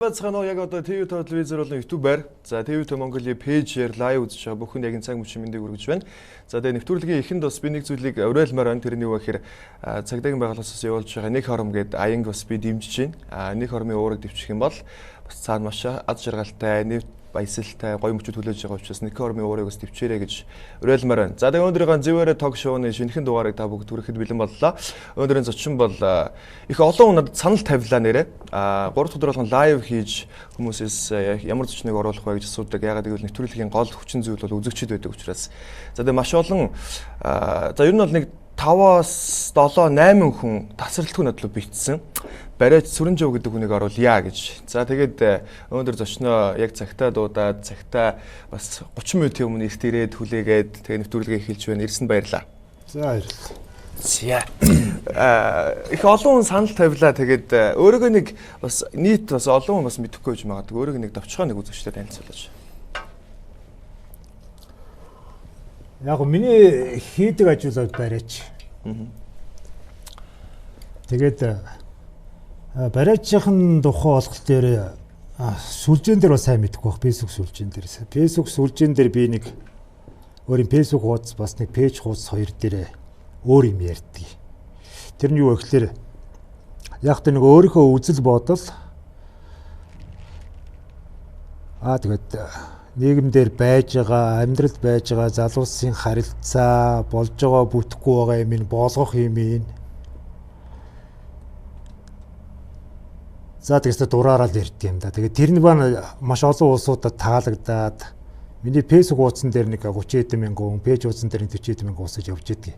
Бацхан яг одоо TV телевизээр болон YouTube-аар за TV Mongolia пэйжээр лайв үзэж байгаа бүхэн яг энэ цаг мөчийн мэндийг хүргэж байна. За тэгээ нэвтрүүлгийн эхэнд бас би нэг зүйлийг уриалмаар байна. Тэрний юу гэхээр цагдаагийн байгууллагаас явуулж байгаа нэг хором гээд аянг бас би дэмжиж байна. Нэг хормын уурыг дэвчих юм бол бас цаана маш аз жаргалтай, нэвт баясалтай, гоё мөчүүд хүлээж байгаа учраас нэг хормын уурыг бас дэвчээрэй гэж уриалмаар байна. За тэгээ өнөөдрийн Зэвэрэ ток шоуны шинэхэн дугаарыг та бүгд хүрэхэд бэлэн боллоо. Өнөөдрийн зочин бол их олон хүнд санал тавилаа нэрэ. 3 дахь өдөр болгон лайв хийж хүмүүсээс ямар зочныг оруулах вэ гэж асуудаг. Ягаад гэвэл нэвтрүүлгийн гол хүчин зүйл бол үзэгчид байдаг учраас. За тэгээ маш олон за ер нь бол нэг 5-аас 7 8 хүн тасралтгүй надлуу битсэн. Бариач Сүрэнжав гэдэг хүнийг оруулъя гэж. За тэгээд өнөөдөр зочноо яг цагтаа дуудаад цагтаа бас 30 минутын өмнө эрт ирээд хүлээгээд тэгээд нэвтрүүлгээ эхэлж байна. Ирсэнд баярлалаа. За баярлалаа. За. Их олон хүн санал тавилаа. Тэгээд өөрөөгөө нэг бас нийт бас олон хүн бас мэдэхгүй байж магадгүй. Өөрөөгөө нэг давчгаа нэг үзэгчтэй танилцуулж. Яг миний хийдэг ажил бол бариач. Тэгээд бариачийн тухай олголт дээр сүлжээн дээр бас сайн мэдэхгүй байх. Facebook сүлжээн дээр. Facebook сүлжээн дээр би нэг өөрийн Facebook хуудас бас нэг пэйж хуудас хоёр дээр өөр юм ярьдаг. Тэр нь юу вэ гэхээр яг тэ нэг өөрийнхөө үзэл бодол тэгээд нийгэмдэр байж байгаа, амьдралд байж байгаа залуусын харилцаа, болж байгаа бүтэхгүй байгаа юм ин болгох юм ин. За тэгээс дураараа л ярьдаг юм да. Тэгээд тэр нь маш олон улсуудад таалагдаад миний Facebook хуудсан дээр нэг 30 хэдэн мянган хүн, пэйж хуудсан дээр 40 хэдэн мянган усаж явж идэг.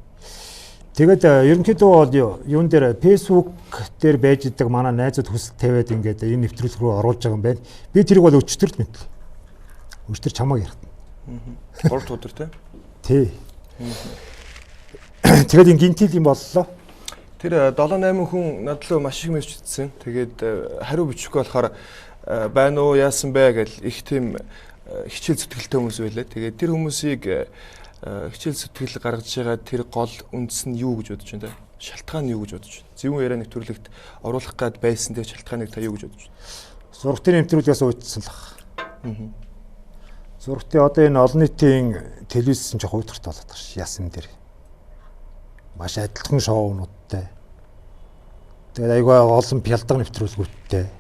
Тэгээд ерөнхийдөө бол юун дээр Facebook дээр байж идэг манай найзууд хүсэлт тавиад ингээд энэ нэвтрүүлэг рүү оруулж байгаа юм байна. Би тэрийг бол өчтөрт мэдлээ. Өчтөр чамааг ярих. 3 дахь өдөр тий. Тэгээд ин гинтил юм боллоо. Тэр 7-8 хүн надлуу маш их мессеж бичсэн. Тэгээд хариу бичихгүй болохоор байна уу яасан бэ гэж их тийм хичээл зүтгэлтэй хүмүүс байлаа. Тэгээд тэр хүмүүсийг хичээл зүтгэл гаргаж байгаа тэр гол үндэс нь юу гэж бодож байна те? Шалтгаан нь юу гэж бодож байна? Зөвхөн яриа нэвтрүүлэгт оруулах гад байсан тэр шалтгааныг та юу гэж бодож байна? Зургтын нэвтрүүлгээс уйдсан л. Зургтын одоо энэ олон нийтийн телевизсэн жоох уйдгарт болоод байгаа ш. Яасан дээр. Маш адилхан шоунуудтай. Тэгээд айгүй олон пялдаг нэвтрүүлгүүдтэй.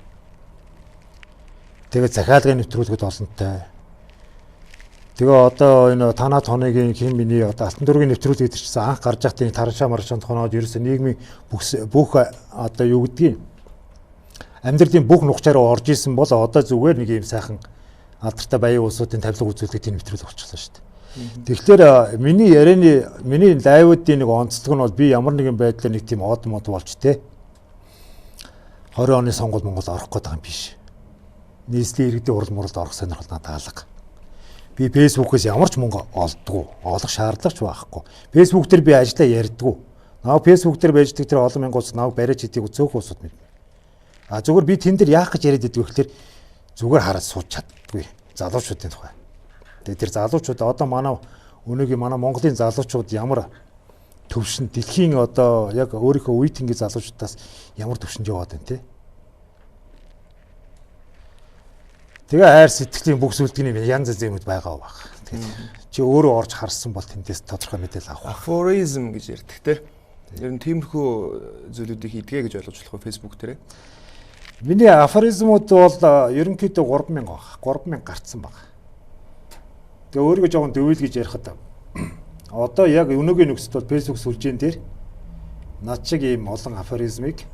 Тэгээд захиалгын нэвтрүүлгүүд олонтой. Тэгээ одоо энэ танаа тоныгийн хин миний одоо алтан дургийн нэвтрүүлэг идэрчсэн анх гарч байхдаа тараншаа маршаанд хоноод ерөөсөө нийгмийн бүх одоо юу гэдгийг амьдралын бүх нухчаараа орж исэн бол одоо зүгээр нэг юм сайхан алдартай баян улсуудын тавилга үзүүлдэг тийм нэвтрүүлэг болчихлоо шүү дээ. Тэгэхээр миний ярианы миний лайвуудын нэг онцлог нь бол би ямар нэгэн байдлаар нэг тийм од мод болж тэ 20 оны сонгуул Монгол орох гэдэг юм биш. Нийслэлийн иргэдийн урал муралд орох сонирхол надад алга. Би Facebook-ээс ямар ч мөнгө олддгүй, олох шаардлагач байхгүй. Facebook дээр би ажиллаа ярьдгүй. Наа Facebook дээр байждаг тэр олон мянган улс нааг бариач идэг зөөх улсууд мэд. Зүгээр би тэн дээр яах гэж яриад идэг вэ гэхээр зүгээр хараад сууж чаддгүй. Залуучуудын тухай. Тэгээд тэр залуучууд одоо манай өнөөгийн манай Монголын залуучууд ямар төвшин дэлхийн одоо яг өөрийнхөө үеийнгийн залуучуудаас ямар төвшөнд яваад байна те. Тэгээ хайр сэтгэлийн бүх зүйлтгний янз янзын юмуд байгаа баг. Тэгээд чи өөрөө орж харсан бол тэндээс тодорхой мэдээлэл авах. Афоризм гэж ярьдаг те. Ер нь тиймэрхүү зүйлүүдийг хийдгээ гэж ойлгож болох Facebook дээр. Миний афоризмууд бол ерөнхийдөө 3000 баг. 3000 гарцсан баг. Тэгээ өөрийгөө жоохон дэвэл гэж ярихад одоо яг өнөөгийн нөхцөлд бол Facebook сүлжээн дээр над шиг ийм олон афоризмыг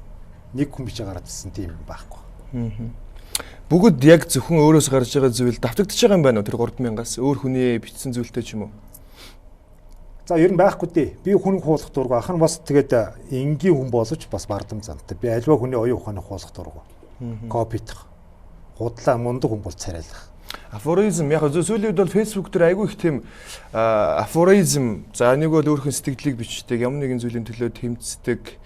нэг хүн бичиж гараад ирсэн тийм байхгүй. Бүгд яг зөвхөн өөрөөс гарч байгаа зүйл давтагдчихж байгаа юм байна уу тэр 3000-аас өөр хүний бичсэн зүйлтэй ч юм уу? За ер нь байхгүй дээ. Би хүн хуулах дургу ах нь бас тэгээд энгийн хүн боловч бас бардам зантай. Би альва хүний оюун ухааны хуулах дургу. Копитах. Худлаа мундаг хүн бол царайлах. Афоризм яг зөвсөлийн үед бол Facebook дээр айгүй их тийм афоризм за нэг бол өөрхөн сэтгэлдлийг бичдэг, ямар нэгэн зүйлийн төлөө тэмцдэг.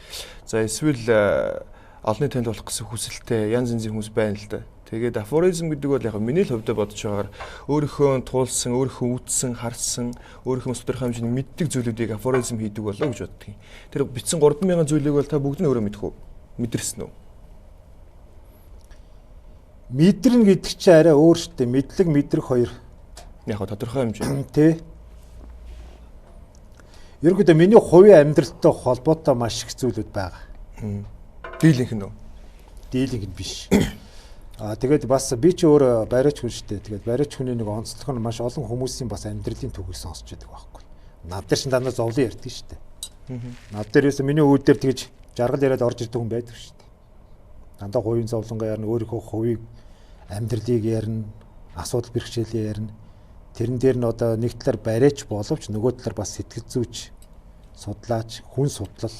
За эсвэл олонний танд болох гэсэн хүсэлтэй янз янзын хүмүүс байна л да. Тэгээд афоризм гэдэг бол яг миний л хувьдаа бодож байгаагаар өөрийнхөө туулсан, өөрийнхөө үтсэн, харсан, өөрийнхөө тодорхой хэмжээний мэддэг зүйлүүдийг афоризм хийдэг болоо гэж боддог. Тэр бичсэн 3000 зүйлийг бол та бүгд нь өөрөө мэдэх үү? Мэдэрсэн үү? Мэдрэн гэдэг чинь арай өөр шүү дээ. Мэдлэг мэдрэх хоёр. Яг хоо тодорхой хэмжээ. Тэ. Ерөнхийдөө миний хувийн амьдралтай холбоотой маш их зүйлүүд байгаа. Дийлэнх нь үү? Дийлэнх нь биш. Тэгээд бас би ч өөр бариач хүн шүү дээ. Тэгээд бариач хүний нэг онцлог нь маш олон хүмүүсийн бас амьдралын түүхийг сонсч байдаг байхгүй. Над дээр шин дандаа зовлон ярьдаг шүү дээ. Над дээр ерөөсө миний үүд дээр тэгж жаргал яриад орж ирдэг хүн байдаг шүү дээ. Дандаа хувийн зовлонгоо ярина, өөрийнхөө хувийг амьдралыг ярина, асуудал бэрхшээлээ ярина. Тэрэн дээр нь одоо нэг талаар бариач боловч нөгөө талаар бас сэтгэл зүйч, судлаач, хүн судлал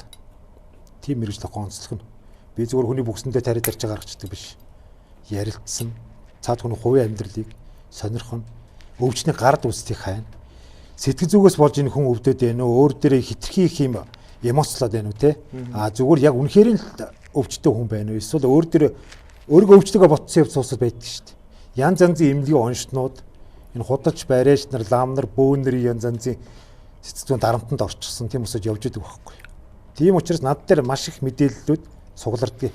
тийм мэргэжлэх онцлог нь. Би зөвхөн хүний бүхсэндээ тариад тарьж гаргацдаг биш. Ярилцсан, цаад хүний хувийн амьдралыг сонирхон, өвчний гард үүсдгийг хайна. Сэтгэл зүгээс болж энэ хүн өвдөд байна уу, өөр дээрээ хитрхи их юм эмоцлоод байна уу те? Зүгээр яг үнэхээр л өвчтэй хүн байна уу? Эсвэл өөр дээр өөрийгөө өвчтэйгээ ботсон явц байдаг шүү дээ. Янз янзын эмнэлгийн оншнууд энэ худалч бариач нар, лам нар, бөөн нарын янз янзын сэтгэл зүйн дарамтанд орчихсон тийм усаж явж идэг байхгүй. Тийм учраас над дээр маш их мэдээллүүд суглардгийг.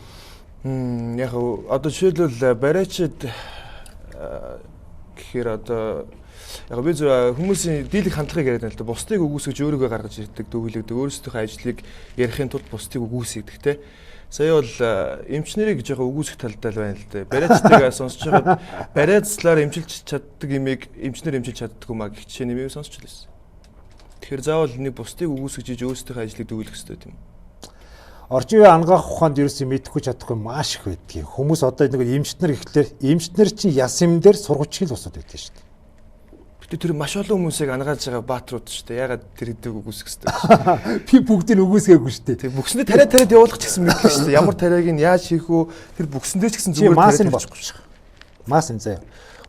Яг одоо жишээлбэл бариачид гэхээр одоо яг би зөв хүмүүсийн дийлэх хандлагыг яриад байна л да. Бусдыг үгүйсгэж өөрийгөө гаргаж ирдэг, дөвлөгдөг, өөрсдийнхөө ажлыг ярихын тулд бусдыг үгүйсгдэг те. Сая бол эмчнэрийг жоохон үгүйсгэх талдаа л байна л да. Бариачдыг сонсож байгаад бариацлаар эмчилж чаддаг имийг эмчнэр эмчилж чаддаг юм а гэх чинь нэмийг сонсч лээсэн. Тэгэхээр заавал нэг бусдыг үгүйсгэж өөрсдийнхөө ажлыг дөвлөх хэрэгтэй юм. Орчин үеийн ангаах ухаанд ерөөсөө мэдэхгүй чадахгүй маш их байдгийг. Хүмүүс одоо нэг эмчнэр гэхлээр эмчнэр чинь яс юм дээр сургуучиг л босоод байдаг шүү дээ. Тэр маш олон хүмүүсийг ангааж байгаа баатрууд шүү дээ. Ягаад тэр хэдэг үгүйсэх хэвээр. Би бүгдийг үгүйсгээгүй шүү дээ. Тэг бүксэндээ тариад явуулах ч гэсэн мэдлээ шүү дээ. Ямар тариаг нь яаж хийх вэ? Тэр бүксэндээ ч гэсэн зүгээр тариад болохгүй. Маас энэ заяа.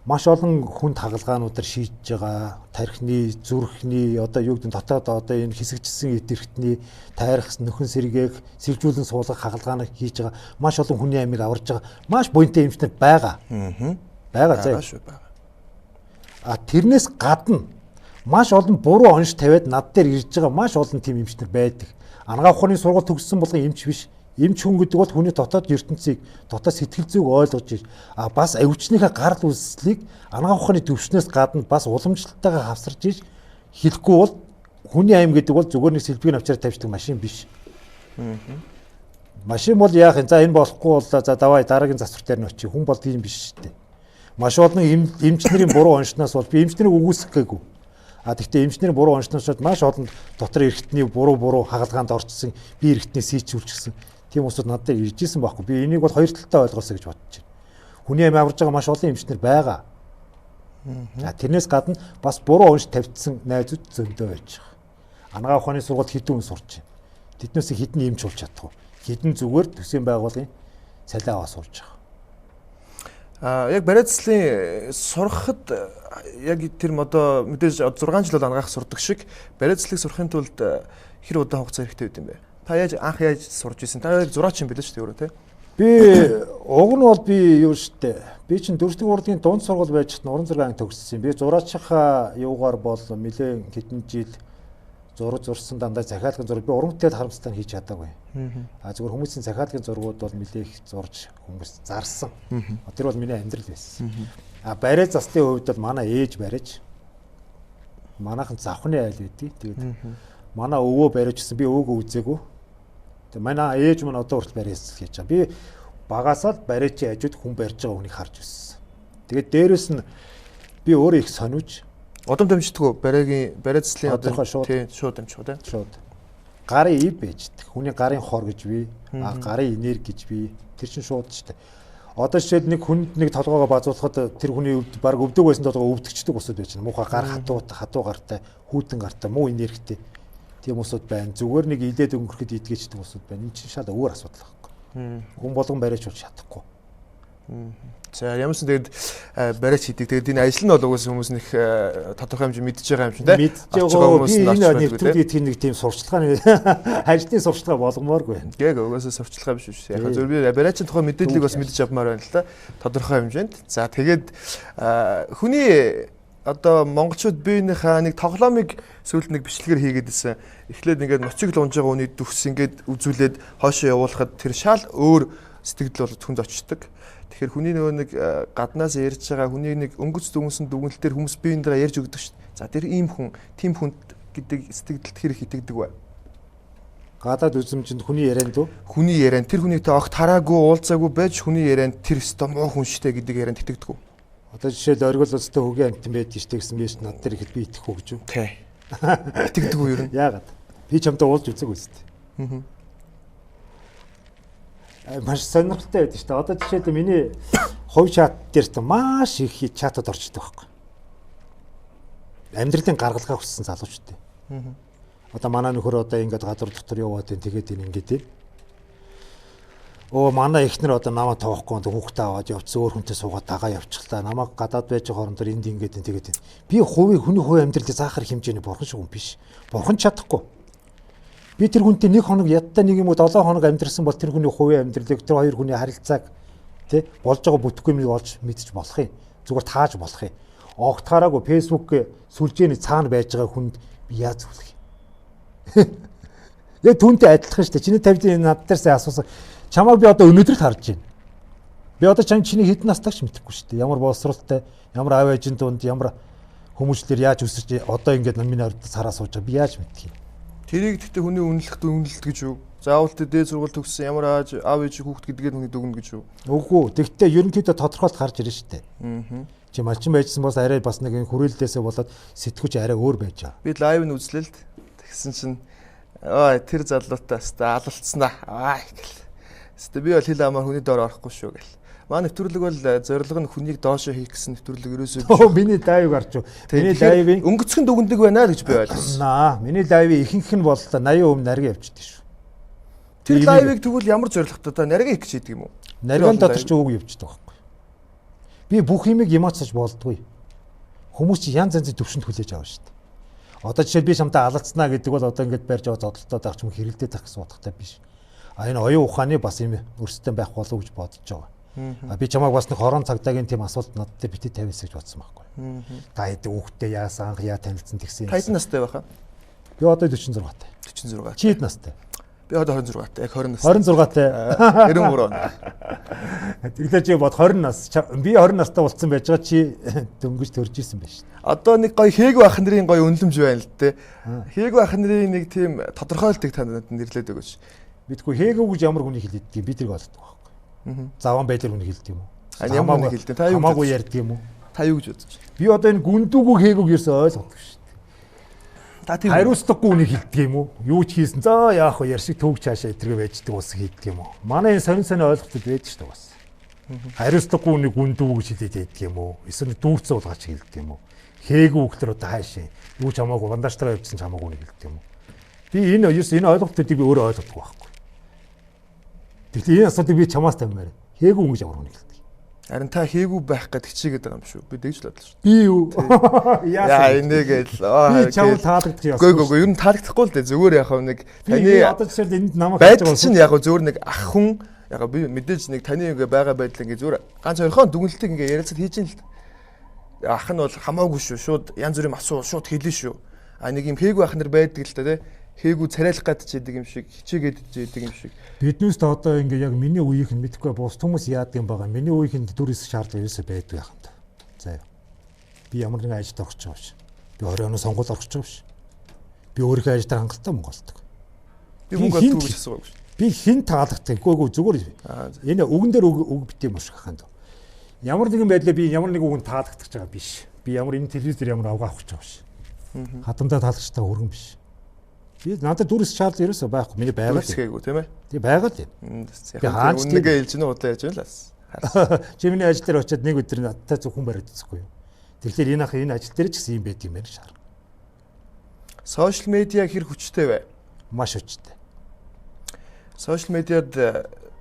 Маш олон хүнд хагалгаануудаар шийдэж байгаа тархины, зүрхний одоо юу гэдэг нь дотоод одоо энэ хэсэгчсэн эдэрхтний тайрах, нөхөн сэргээх, сэржүүлэн суулгах хагалгааныг хийж байгаа маш олон хүний амийг аварж байгаа маш буянтай эмчнэр байгаа. Байгаа заяа. Тэрнээс гадна маш олон буруу онш тавиад над дээр ирж байгаа маш олон тийм эмчнэр байдаг. Ангаа ухааны сургууль төгссөн болгон эмч биш. Эмч хүн гэдэг бол хүний дотоод ертөнцийг, дотоод сэтгэл зүйг ойлгож иж, бас өвчнийхээ гарал үүслийг ангаа ухааны төвшнөөс гадна бас уламжлалтайгаа хавсарж иж хэлэхгүй бол хүний аим гэдэг бол зүгээр нэг сэлбэгийн авчраа тавьчихдаг машин биш. Машин бол яах юм? За энэ болохгүй бол за давай дараагийн засвар дээр нь очие. Хүн бол тийм биш шүү дээ. Маш олон эмчнэрийн буруу оншноос бол би эмчнэрийг үгүйсэх гээгүй. Гэхдээ эмчнэрийн буруу оншноос маш олон дотор эргэтний буруу хагалгаанд орчихсон, би эргэтний сийчүүлчихсэн. Тийм усуд над дээр ирж исэн байхгүй. Би энийг бол хоёр талтай ойлгосоо гэж бодож байна. Хүний амь аварж байгаа маш олон эмчнэр байгаа. Тэрнээс гадна бас буруу онш тавьдсан найзууд зөндөө байж байгаа. Ангаа ухааны сургууль хэдэн хүн сурч байна. Тэднээс хэдэн эмч болж чадах вэ? Хэдэн зүгээр төсвийн байгууллагын цалин аваа сурж байгаа. Яг бариацлын сурахад яг тэр одоо мэдээж 6 жил бол ангаах сурдаг шиг бариацлыг сурахын тулд хэр удаан хугацаа хэрэгтэй байд юм бэ? Та яаж сурж исэн? Та яг зураач юм билээ шүү дээ өөрөө тий. Би уг нь бол би юу шүү дээ. Би чинь 4-р урлагийн дунд сургууль байж хат уран зураг анги төгссөн. Би зураачихаа юугаар бол нэлээд хэдэн жил зураг зурсан дандаа захиалгын зураг би уран бүтээл харамсалтай хийж чадаагүй. Зөвхөн хүмүүсийн захиалгын зургууд бол нэлээд их зурж хүмүүс зарсан. Тэр бол миний амьдрал байсан. Бариа заслын хувьд бол манай ээж бариаж манайхан завхны айл байдгийг. Тэгээд манай өвөө бариажсэн би өвөөгөө үзээгүй. Тэгээ манай ээж маань одоо хүртэл бариас хийж байгаа. Би багасаа л бариачийн хажууд хүн барьж байгаа хүнийг харж байсан. Тэгээд дээрэс нь би өөрөө их сониуж удам дамждаггүй бариацлын одоо шууд дамжих тий. Шууд. Гарын ив байждаг. Хүний гарын хор гэж бий. Гарын энерги гэж бий. Тэр чинь шууд ч тий. Одоо жишээд нэг хүнд нэг толгоогоо базуулахад тэр хүний өвд баг өвдөг байсан толгоо өвдөгчдөг усуд байж байна. Муухай гар хатуу гартай, хүүтэн гартай, муу энергитэй. Тийм усуд байна. Зүгээр нэг илээд өнгөрөхөд идгээчдэг усуд байна. Энэ чинь шал өөр асуудал байхгүй. Хүн болгон бариач болж чадахгүй. За ямарсан тэгээд бариач хийдэг. Тэгээд энэ ажил нь бол угсаа хүмүүс нэг тодорхой хэмжээ мэдж байгаа юм чинь тий. Мэдж байгаа хүмүүс нь нэвтрүүлгийг тийм нэг тийм сурчлагын ажлын сурчлага болгомооргүй. Яг угсаа сурчлага биш биш. Яг зөв би бариачийн тухай мэдээллийг бас мэдж авмаар байна л да. Тодорхой хэмжээнд. За тэгээд хүний одоо монголчууд биенийхээ нэг тоглоомыг сүүлд нэг бичлэгээр хийгээд ирсэн. Эхлээд ингээд ноцыг лунж байгаа хүний дүрс ингээд үзүүлээд хоошоо явуулахад тэр шал өөр сэтгэл бол хүнд очдог. Тэгэхээр хүний нөгөө нэг гаднаас ярьж байгаа хүний нэг өнгөц дүнсэн дүгнэлтээр хүмүүс биендээ ярьж өгдөг шүү дээ. За тэр ийм хүн, тийм хүнд гэдэг сэтгэлд хэрэг итгэдэг бай. Гадаад үзмжинд хүний ярианд уу? Хүний ярианд тэр хүнийтэй огт хараагүй уулзаагүй байж хүний ярианд тэр өстө муу хүн штэй гэдэг ярианд итгэдэг үү? Одоо жишээл оргил өстө хөгийн амтан байдаг штэ гэсэн биш над дээр ихэд би итгэх үү гэж юу? Тий. Итгэдэг үү ер нь? Яагаад? Би чамтай уулз үзэг үстэ. Маш сонирхолтой байдаг штэ. Одоо жишээл миний хувь чат дээр ч маш их чатад орчдөг байхгүй. Амьдралын гаргалгаа хүссэн залуучтай. Одоо манай нөхөр одоо ингээд гадуур дотор яваад тэгээд ингээд манай эхнэр одоо намайг тоохгүй хүүхдээ аваад явцсан өөр хүнтэй суугаад дагаа явчихлаа. Намайг гадаад байж байгаа хоорондоо энд ингээд тэгээд би хүний хувь амьдралыг заахар хэмжээний бурхан шиг хүн биш. Бурхан чадахгүй. Би тэр хүнтэй 1 хоног ядтаа нэг юм уу 7 хоног амьдрсан бол тэр хүний хувийн амьдралыг тэр хоёр хүний харилцааг тий болж байгаа бүтэхгүй юм олж мэдчих болох юм. Зүгээр тааж болох юм. Огтхаараагүй фэйсбүүк сүлжээний цаана байж байгаа хүнд би яаж зүлэх юм. Яг түүнтэй адилхан шүү дээ. Чиний тавьд над дээр сая асуусан. Чамайг би одоо өнөөдөр л харж байна. Би одоо чиний хэдэн настайг ч мэдэхгүй шүү дээ. Ямар боловсралтай, ямар аав ээжийн дунд, ямар хүмүүжлэр яаж өсөж одоо ингээд миний ордод сараа сууж байгаа би яаж мэдэх юм. Тэрийг гэхдээ хүний үнэлэлт гэж юу? Заавал дээд сургууль төгссөн ямар аав ээж хүүхд гэдгээр хүний дүгнэ гэж юу? Үгүй. Тэгвэл ерөнхийдөө тодорхойлт гарч ирнэ шүү дээ. Чи малчин байжсан бас арай бас нэг хүрээлтээсээ болоод сэтгүүч арай өөр байж байгаа. Би лайв нь үзлээ л тэгсэн чинь тэр залуутай хэвээр алалцснаа. Гэл. Хэвээр би бол хил амаар хүний доор орохгүй шүү гэл. Манай нэвтрүүлэг бол зорилго нь хүнийг доошоо хийх гэсэн нэвтрүүлэг ерөөсөө биш. Миний лайв гарч юу. Миний лайвын өнгөцгөн дүгндэг байна л гэж би ойлгосон. Миний лайвын ихэнх нь бол 80% нарийн явждаг шүү. Тэр лайвыг тэгвэл ямар зорилготой та нарийн их гэж хийдэг юм уу? Нарийн дотор ч үг явждаг байхгүй. Би бүх юмыг эмоцсож болдгүй. Хүмүүс чи янз янзын төвшөнд хүлээж авна шүү дээ. Одоо жишээ би чамтай алалцнаа гэдэг бол одоо ингэж барьж байгаа зодолтоод авч юм хэрэлдээд тах гэсэн утгатай биш. Энэ оюун ухааны бас юм өрсөлдөөн байх болов уу гэж бодож байгаа. Би чамайг бас нэг хорон цагдаагийн тийм асуулт надад битээ тавиас гэж бодсон байхгүй. Та хэдэн хүүхдтэй яасан анх яа танилцсан тэгсэн юм. Хайд настай байхаа? Би одоо 46 таа. 46. Чи хэд настай? Би одоо 26 таа. Яг 20 настай. 26 таа. 93 он. Тэгэхээр чи бод 20 нас. Би 20 настай болцсон байж байгаа чи дөнгөж төрж исэн байж. Одоо нэг гоё хээг байх нарын гоё үнэлэмж байна л дээ. Хээг байх нарын нэг тийм тодорхойлтыг танд нэрлээд өгөөч. Бидгүй хээг үг гэж ямар хүний хэлээд юм би тэрийг олддог байхгүй. Заван байдлаар хүний хэлдэг юм уу? Ямар хүний хэлдэг? Та юу хамаагүй ярьдаг юм уу? Та юу гэж бодож байна? Би одоо энэ гүндүүг хээгүүг ерөөсөй ойлгохгүй шүү дээ. Та тийм хариуцлагагүй үнийг хэлдэг юм уу? Юу ч хийсэн. За яах вэ? Яршиг төвг цаашаа этергээ байждаг ус хийдэг юм уу? Манай энэ сонин ойлголтод байдаг шүү дээ бас. Хариуцлагагүй үнийг гүндүүг гэж хэлээд байдаг юм уу? Эсвэл дүүрцэн уулгаач хэлдэг юм уу? Хээгүү өгтөр одоо хаашаа юу ч хамаагүй бандажтраа явуулсан ч хамаагүй үнийг хэлдэг юм уу? Би энэ ойлголтуудыг би өөрөө ойлгохгүй байхгүй. Тэгэхээр энэ асуудыг би чамаас тавьмаар. Хээгүү гэж ямар үнийг хэлдэг. Харин та хийгүү байх гэдэг чигээд байгаа юм шүү. Би тэгж л бодлоо шүү. Би юу? Яа энэгээл. Би чамд таалагдчих яасан. Гөө юу н таалагдахгүй л дээ. Зүгээр яг нэг таны одоо жишээл энд намайг хийж байгаа чинь яг зүгээр нэг ах хүн яг би мэдээж нэг таны ингээ байгаа байдал ингээ зүгээр ганц хоёрхон дүгнэлтийг ингээ ярилцаад хийж ин л. Ах нь бол хамаагүй шүү. Шууд янз бүрийн асуу шууд хэлнэ шүү. А нэг юм хийгүү ах нар байдаг л та тий. Хээгүү царайлах гадчихэд юм шиг хичээгээд идэг юм шиг. Биднээс та одоо ингээ яг миний үеийнх нь мэдхгүй бус хүмүүс яадаг юм байгаа. Миний үеийнхэнд дүрээс шаардлага ерөөсөй байдаг юм да. За. Би ямар нэгэн ажилд орох гэж байгаа биш. Би 20 оны сонгуульд орох гэж байгаа биш. Би өөрийнхөө ажилдаа хангалттай Монголд. Би мөнгө олдгүй гэж асуугагүй шүү. Би хэн таалагддаг? Үгүй зүгээр. Энэ үгэн дээр үг битээ юм шиг хаханд. Ямар нэгэн байдлаар би ямар нэг үгэнд таалагдах байгаа биш. Би ямар энэ телевизээр ямар авгаах гэж байгаа биш. Хатамдаа таалагч та хөргөн биш. Би надад дүрс шаардлага ерөөсөө байхгүй. Миний байгаа л тийм ээ. Тий байгаа л юм. Би хаач үнэгээ хэлж гэнэ удлаа ярьж байна л. Чи миний ажил дээр очиад нэг өдөр надтай зөвхөн бариад үзэхгүй юу. Тэгэхээр энэ ажил дээр ч гэсэн юм байт юм байна шаар. Сошиал медиа хэр хүчтэй вэ? Маш хүчтэй. Сошиал медиад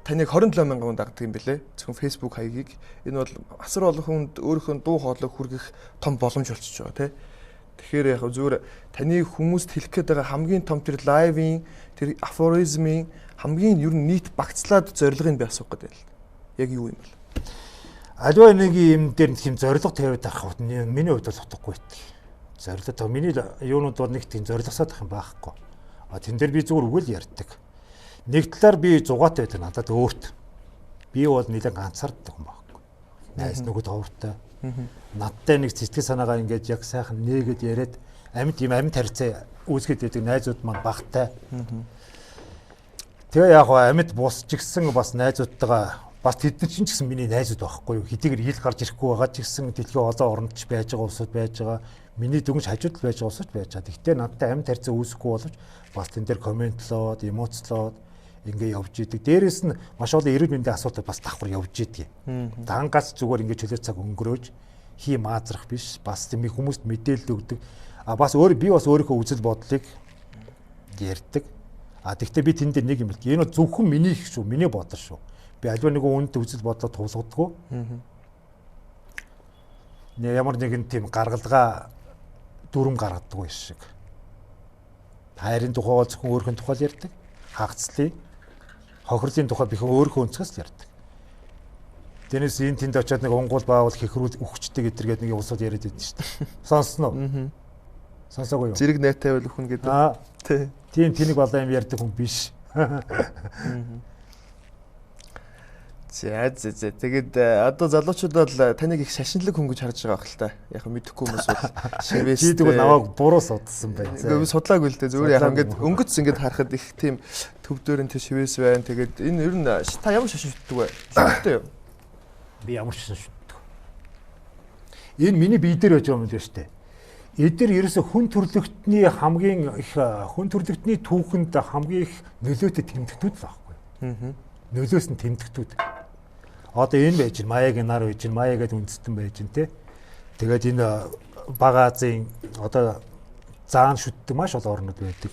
таныг 27 мянган хүн дагдаг юм бэлээ. Зөвхөн Facebook хаягийг. Энэ бол асар олон хүнд өөрийнхөө дуу хоолойг хүргэх том боломж болчихж байгаа тийм. Тэгэхээр яг зүгээр таны хүмүүст хэлэх гээд байгаа хамгийн том тэр лайвын тэр афоризмын хамгийн ер нь нийт багцлаад зорилгыг би асуух гэдэг л. Яг юу юм бэ? Аливаа нэг юм дээр нэг юм зорилго тавиад авах миний хувьд бол утгагүй байдаг. Зорилго миний юунууд бол нэг тийм зорилгосоод ах юм байхгүй. А тэн дээр би зүгээр үгэл ярьдаг. Нэг талаар би зугаатай байдаг надад өөрт. Би бол нэлээд ганцаарддаг юм байхгүй. Найз нөгөө товртой. Надтай нэг сэтгэл санаагаа ингээд яг сайхан нээгээд яриад амьд харьцаа үүсгээд байдаг найзууд маань багтай. Тэгээ яг амьд босч гисэн бас найзуудтайгаа бас тэд нар ч гэсэн миний найзууд байхгүй юу. Хэдийгээр ил гарч ирэхгүй байгаа ч гэсэн дэлхийн олон оронд ч байж байгаа улсууд байж байгаа. Миний дүнж хажууд байж байгаа улсууд байж байгаа. Гэхдээ надтай амьд харьцаа үүсэхгүй боловч бас тэн дээр комментлоод, эмоцлоод ингээ явж идэг. Дээрээс нь маш олон эрүүл мэндийн асуудал бас давхар явж идэг. Дангаас зүгээр ингээ чөлөө цаг өнгөрөөж хий маазрах биш. Бас тийм хүмүүст мэдээлэл өгдөг. Бас би бас өөрийнхөө үзэл бодлыг ярьдаг. Тэгвэл би тэн дээр нэг юм л. Энэ бол зөвхөн миний их шүү, миний бодол шүү. Би альва нэг үнд үзэл бодлоо туулгадаггүй. Ямар нэгэн тийм гаргалгаа дүрм гаргадаг биш шиг. Хайрын тухай зөвхөн өөрхөн тухай ярьдаг. Хагацлын, хохирлын тухай бихэн өөрхөн өнцгөөс л ярьдаг. Тэрнээс энэ тэнд очиад нэг унгуул баавал хэхрүүл өгчтэй гэдэргээд нэг усууд яриад байдаг шүү дээ. Сонсноо. Сонсоогүй юу? Зэрэг найтай байл өхөн гэдэг. Тийм тэнэг балаа юм ярьдаг хүн биш. За. Тэгээд одоо залуучууд бол таныг их шашинлаг хүн гэж харж байгаа байх л та. Яг мэдэхгүй хүмүүс бол шивээс. Чи тэгвэл намайг буруу судалсан байна. Би судлаагүй л дээ. Зүгээр яг ингээд өнгөц ингээд харахад их тийм төвдөөрөнтэй шивээс байна. Тэгээд энэ ер нь та ямар шашин шүтдэг вэ? Шүтдэг юу? Би ямар шашин шүтдэг. Энэ миний бие дээр байж байгаа юм л шүү дээ. Эдгээр ерөөсө хүн төрлөختний хамгийн их хүн төрлөختний түүхэнд хамгийн их нөлөөтэй тэмдэгтүүд л байхгүй. Нөлөөс нь тэмдэгтүүд. Одоо энэ байж ин Маягийн нар байж ин Маягаад үндэстэн байж ин те. Тэгээд энэ Бага Азийн одоо заан шүтдэг маш олон орнууд байдаг.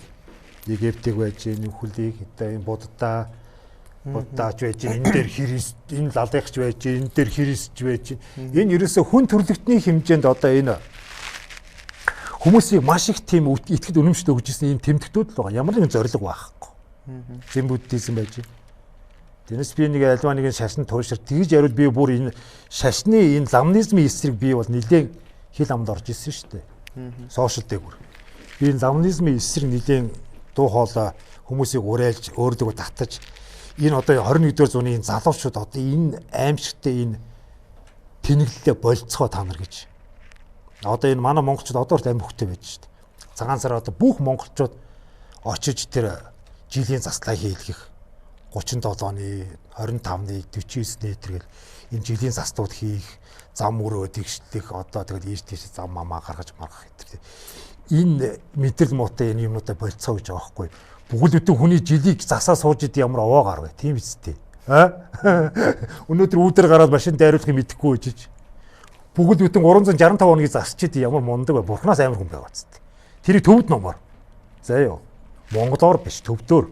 Египтиг байж ин Нөхөлийг одоо энэ Буддаач байж ин энэ дээр Христ энэ лалгайч байж ин энэ дээр Христ байж ин. Энэ ерөөсө хүн төрлөختний хэмжээнд одоо энэ хүмүүсийг маш их тийм итгэд үнэмшил өгж ирсэн ийм тэмдэгтүүд л байгаа. Ямар нэгэн зориг байхгүй. Зэн буддизм байж. Тэрнээс би нэг альва нэгэн шашин туушир тэгж яриул би бүр энэ шашны энэ ламнизмын эсрэг би бол нэлээд хил амд орж ирсэн шүү дээ. Сошиал дээгүүр. Би энэ ламнизмын эсрэг нэлээд дуу хоолой хүмүүсийг уриалж өөрлөгөө татаж энэ одоо 21-р зууны энэ залуучууд одоо энэ аимшигтай энэ тэнэглэлээ болцгоо та нар гэж. Одоо энэ манай монголчууд одоо л амь хөвгтэй байж шүү дээ. Цагаан сар одоо бүх монголчууд очиж тэр жилийн заслаа хийлгэх 37 оны 25-ны 49-ний тэргээл энэ жилийн заслууд хийх зам өрөө тэгшлэх одоо тэгэл ийш тийш зам мамаа гаргаж маргах гэдэг. Энэ мэдрэл муутай энэ юмнуудаа болцоо гэж байгаа байхгүй. Бүгд бүтэн хүний жилийг засаа сууж идэг ямар овоо гарвэ. Тийм биз дээ. Өнөөдөр үүдэр гараад машин дайруулахыг мэдэхгүй гэж. Бүгд бүтэн 365 хоногийн засчид ямар мундаг бай. Бурхнаас амар хүн байгаа зү. Тэрийг төвд номоор. За ёо. Монголоор биш төвдөр.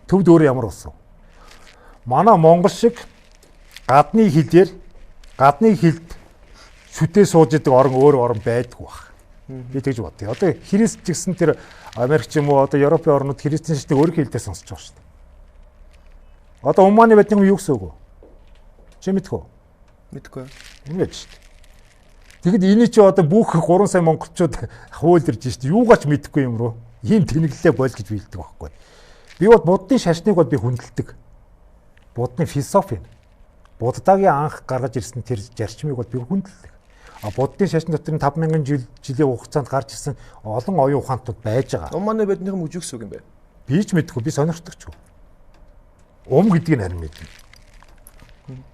Төвд өөрөө ямар болсон? Манай монгол шиг гадны хэлээр гадны хэлд шүтээ сууж идэг орн өөр орн байдгүй баг. Би тэгж бодъё. Одоо Христ гэсэн тэр Америк ч юм уу одоо Европын орнууд христийн шатыг өөрийнхөө хэлдээ сонсож байгаа шүү дээ. Одоо Уманы байдны хүн юу гэсэн үг вэ? Чи мэдэх үү? Мэдгүй. Ингэж шүү дээ. Тэгэд энэ чи одоо бүх 3 сая монголчууд хуулирж шүү дээ. Юугаач мэдэхгүй юм руу. Ийм тэнэглэлээ бойл гэж билдэг байхгүй. Би бол буддын шашныг бол би хүндэлдэг. Буддын философи. Буддагийн анх гаргаж ирсэн тэр зарчмыг бол би хүндэлдэг. Буддын шашин дотор 5000 жилийн хугацаанд гарч ирсэн олон оюун ухаантууд байж байгаа. Уманы биднийх юм үжигс үг юм бэ? Би ч мэдэхгүй, би сонирхдаг ч. Гэдгийг харин мэднэ.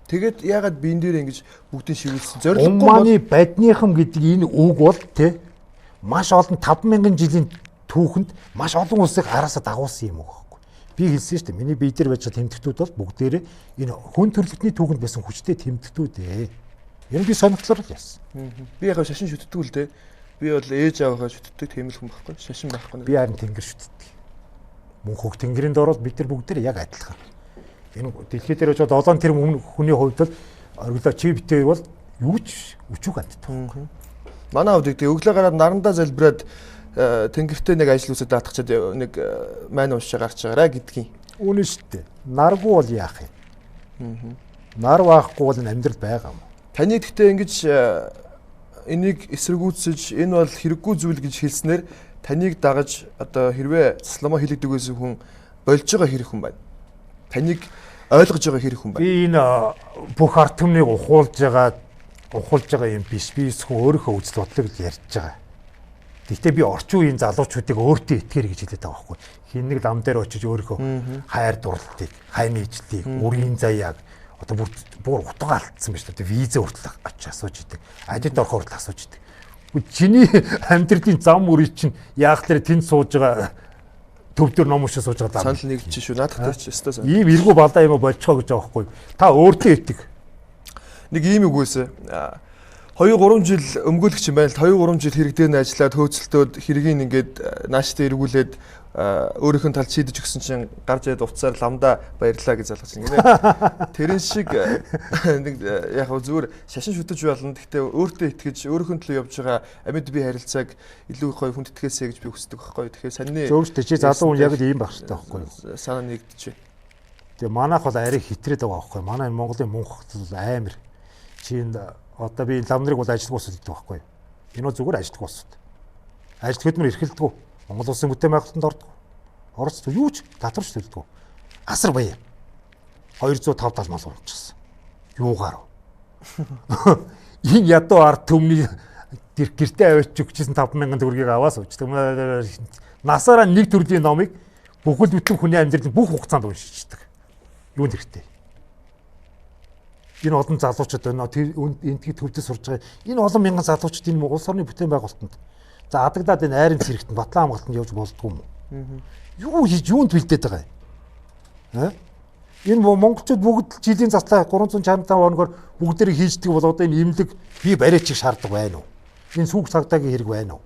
Тэгээд ягаад биен дээр ингэж бүгдийг шивэлсэн зориггүй Уманы бадныхам гэдэг энэ үг бол те маш олон 5000 жилийн түүхэнд маш олон улсыг араасаа дагуулсан юм уу гэхгүй. Би хэлсэн шүү дээ. Миний бие дээр байж байгаа тэмдэгтүүд бол бүгдээрээ энэ хүн төрөлхтний түүхэнд байсан хүчтэй тэмдэгтүүд ээ. Энэ би сонирхлоор л яасан. Би яг шашин шүтдэг л дээ. Би бол ээж аваагаа шүтдэг тийм л хүн байхгүй. Шашин байхгүй. Би харин тэнгэр шүтдэг. Мөн хөх тэнгэрийн дорол бид нар бүгдээрээ яг адилхан. Энэ дэлхий дээр очоод 7 тэрбум хүний хувьд бол оргилоо чи битээ бол юу ч өчүүг адтай. Манай хувьд гэдэг өглөө гараад нарандаа залбираад тэнгэртээ нэг ажил үсэд даатгачаад нэг маань уншиж гарч байгаарэ гэдгийг. Үнэн шүү дээ. Наргүй бол яах юм? Нар байхгүй бол амьдрал байгаа юм. Таны гэхдээ ингэж энийг эсэргүүцэж энэ бол хэрэггүй зүйл гэж хэлснээр таныг дагаж одоо хэрвээ засламаа хийлэгдэг байсан хүн болж байгаа хэрэг хүн байна. Таныг ойлгож байгаа хэрэг хүн байна. Би энэ бүх ард түмнийг ухуулж байгаа юм биш. Би зөвхөн өөрийнхөө үзэл бодлыг л ярьж байгаа. Гэхдээ би орчин үеийн залуучуудыг өөртөө итгээрэй гэж хэлээд байгаа байхгүй. Хин нэг лам дээр очиж өөрийнхөө хайр дурлалыг, хаймын ижлийг, үрийн заяаг одоо бүр утга алдсан байж таа. Виза хүртэл очиж асууж идэг. Ажилд орох хүртэл асууж идэг. Чиний амьдралын зам үрийг чинь яах вэ? Тэнд сууж байгаа төв дээр ном уншиж сууж байгаа. Санал нэгж шүү. Наадахтай ч өстой сан. Ийм эргүү балаа юм болчихоо гэж байгаа байхгүй. Та өөртөө итэг. Нэг ийм үгүйсэ. 2-3 жил өмгөөлөгч юм байна л 2-3 жил хэрэгдэн ажиллаад хөөцөлтөөд хэргийг ингээд нааштай эргүүлээд өөрийнх нь талд шийдэж өгсөн чинь гарч ирээд уцаар ламда баярлаа гэж залгаж байна гинэ. Тэрэн шиг нэг яг зүгээр шашин шүтэж болно. Гэхдээ өөртөө итгэж өөрийнхөө төлөө явж байгаа амьд бие харилцааг илүү гоё хүндэтгээсэй гэж би хүсдэг байхгүй. Тэгэхээр саний зөвштэй чи залуу хүн яг л ийм байх хэрэгтэй байхгүй. Санаа нэгдэжээ. Тэгээ манайх бол арай хитрээд байгаа байхгүй. Манай Монголын мөнх бол амар. Чи одоо би лам нарыг бол ажилтг усуд гэдэг байхгүй. Энэ бол зүгээр ажилтг усуд. Ажилт хөдөлмөр эрхэлдэг. Монгол улсын бүтээн байгуулалтанд ордог. Орос юу ч татварч төлдөг. Асар баяа. 205 мал унчихсан. Юугаар вэ? Энэ ядуу ард түмний гэртээ аваач өгчсэн 5,000 төгрөгийг аваа сууж. Насаараа нэг төрлийн номыг бүхэл бүтэн хүний амьдралын бүх хугацаанд уншиждаг. Юунд хэрэгтэй? Энэ олон залуучууд байна. Эндгийн төвдөд сурж байгаа. Энэ олон мянган залуучууд энэ улс орны бүтээн байгуулалтанд за адагдаад энэ айрын цэрэгт Батлан хамгаалтанд явж болдгоо юм уу? Юу хийж юунд бэлдээд байгаа юм? Энэ монголчууд бүгд жилийн заслаа 365 хоногор бүгдээрээ хийждэг бол одоо энэ имлэг би бариачих шаарддаг байна уу? Энэ сүг цагдаагийн хэрэг байна уу?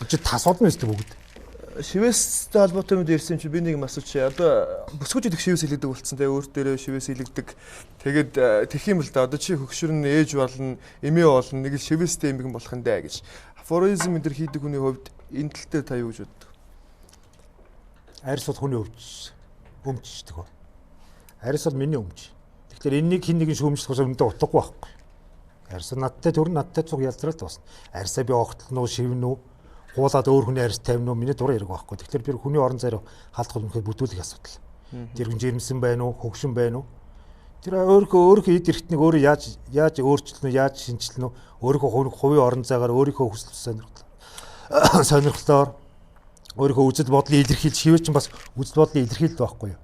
Чи тасуулна үстэй бүгд. Шивэстэй холбоотой юм ирсэн чи би нэг юм асууч. Одоо бүсгүүчд их шивэс илэгдэг болсон те өөр дээрээ шивэс илэгдэг. Тэгээд тэгэх юм л да. Одоо чи хөгшөрн ээж болно, эмээ болно, нэг л шивэстэй эмгэн болох нь даа гэж. Афоризм энэ төр хийдэг хүний хувьд энэ тал дээр та юу гэж боддог? Арьс бол хүний өмчждэг ба. Арьс бол миний өмч. Тэгэхээр энэнийг хин нэгэн шүүмжлэх өндөө утгагүй байхгүй. Арьс надтай төрн надтай цуг ялзралт басна. Арьсаа би огтлно уу, шивнэ үү? Хуулаад өөр хүний арьс тавина уу? Миний дураа хэрэг байхгүй. Тэгэхээр би хүний орон зайруу халдах хөлмөхөд бүтүүлэх асуудал. Тэр хүн жирэмсэн байна уу, хөгшин байна уу? Тэр өөрийнхөө эд эрхтнийг өөрөө яаж өөрчлөнө, яаж шинжилнэ үү? Өөрийнхөө хувийн орон зайгаар өөрийнхөө хүсэл сонирхлоор өөрийнхөө үзэл бодлыг илэрхийлж шивэж чинь бас үзэл бодлыг илэрхийлдэг байхгүй юу?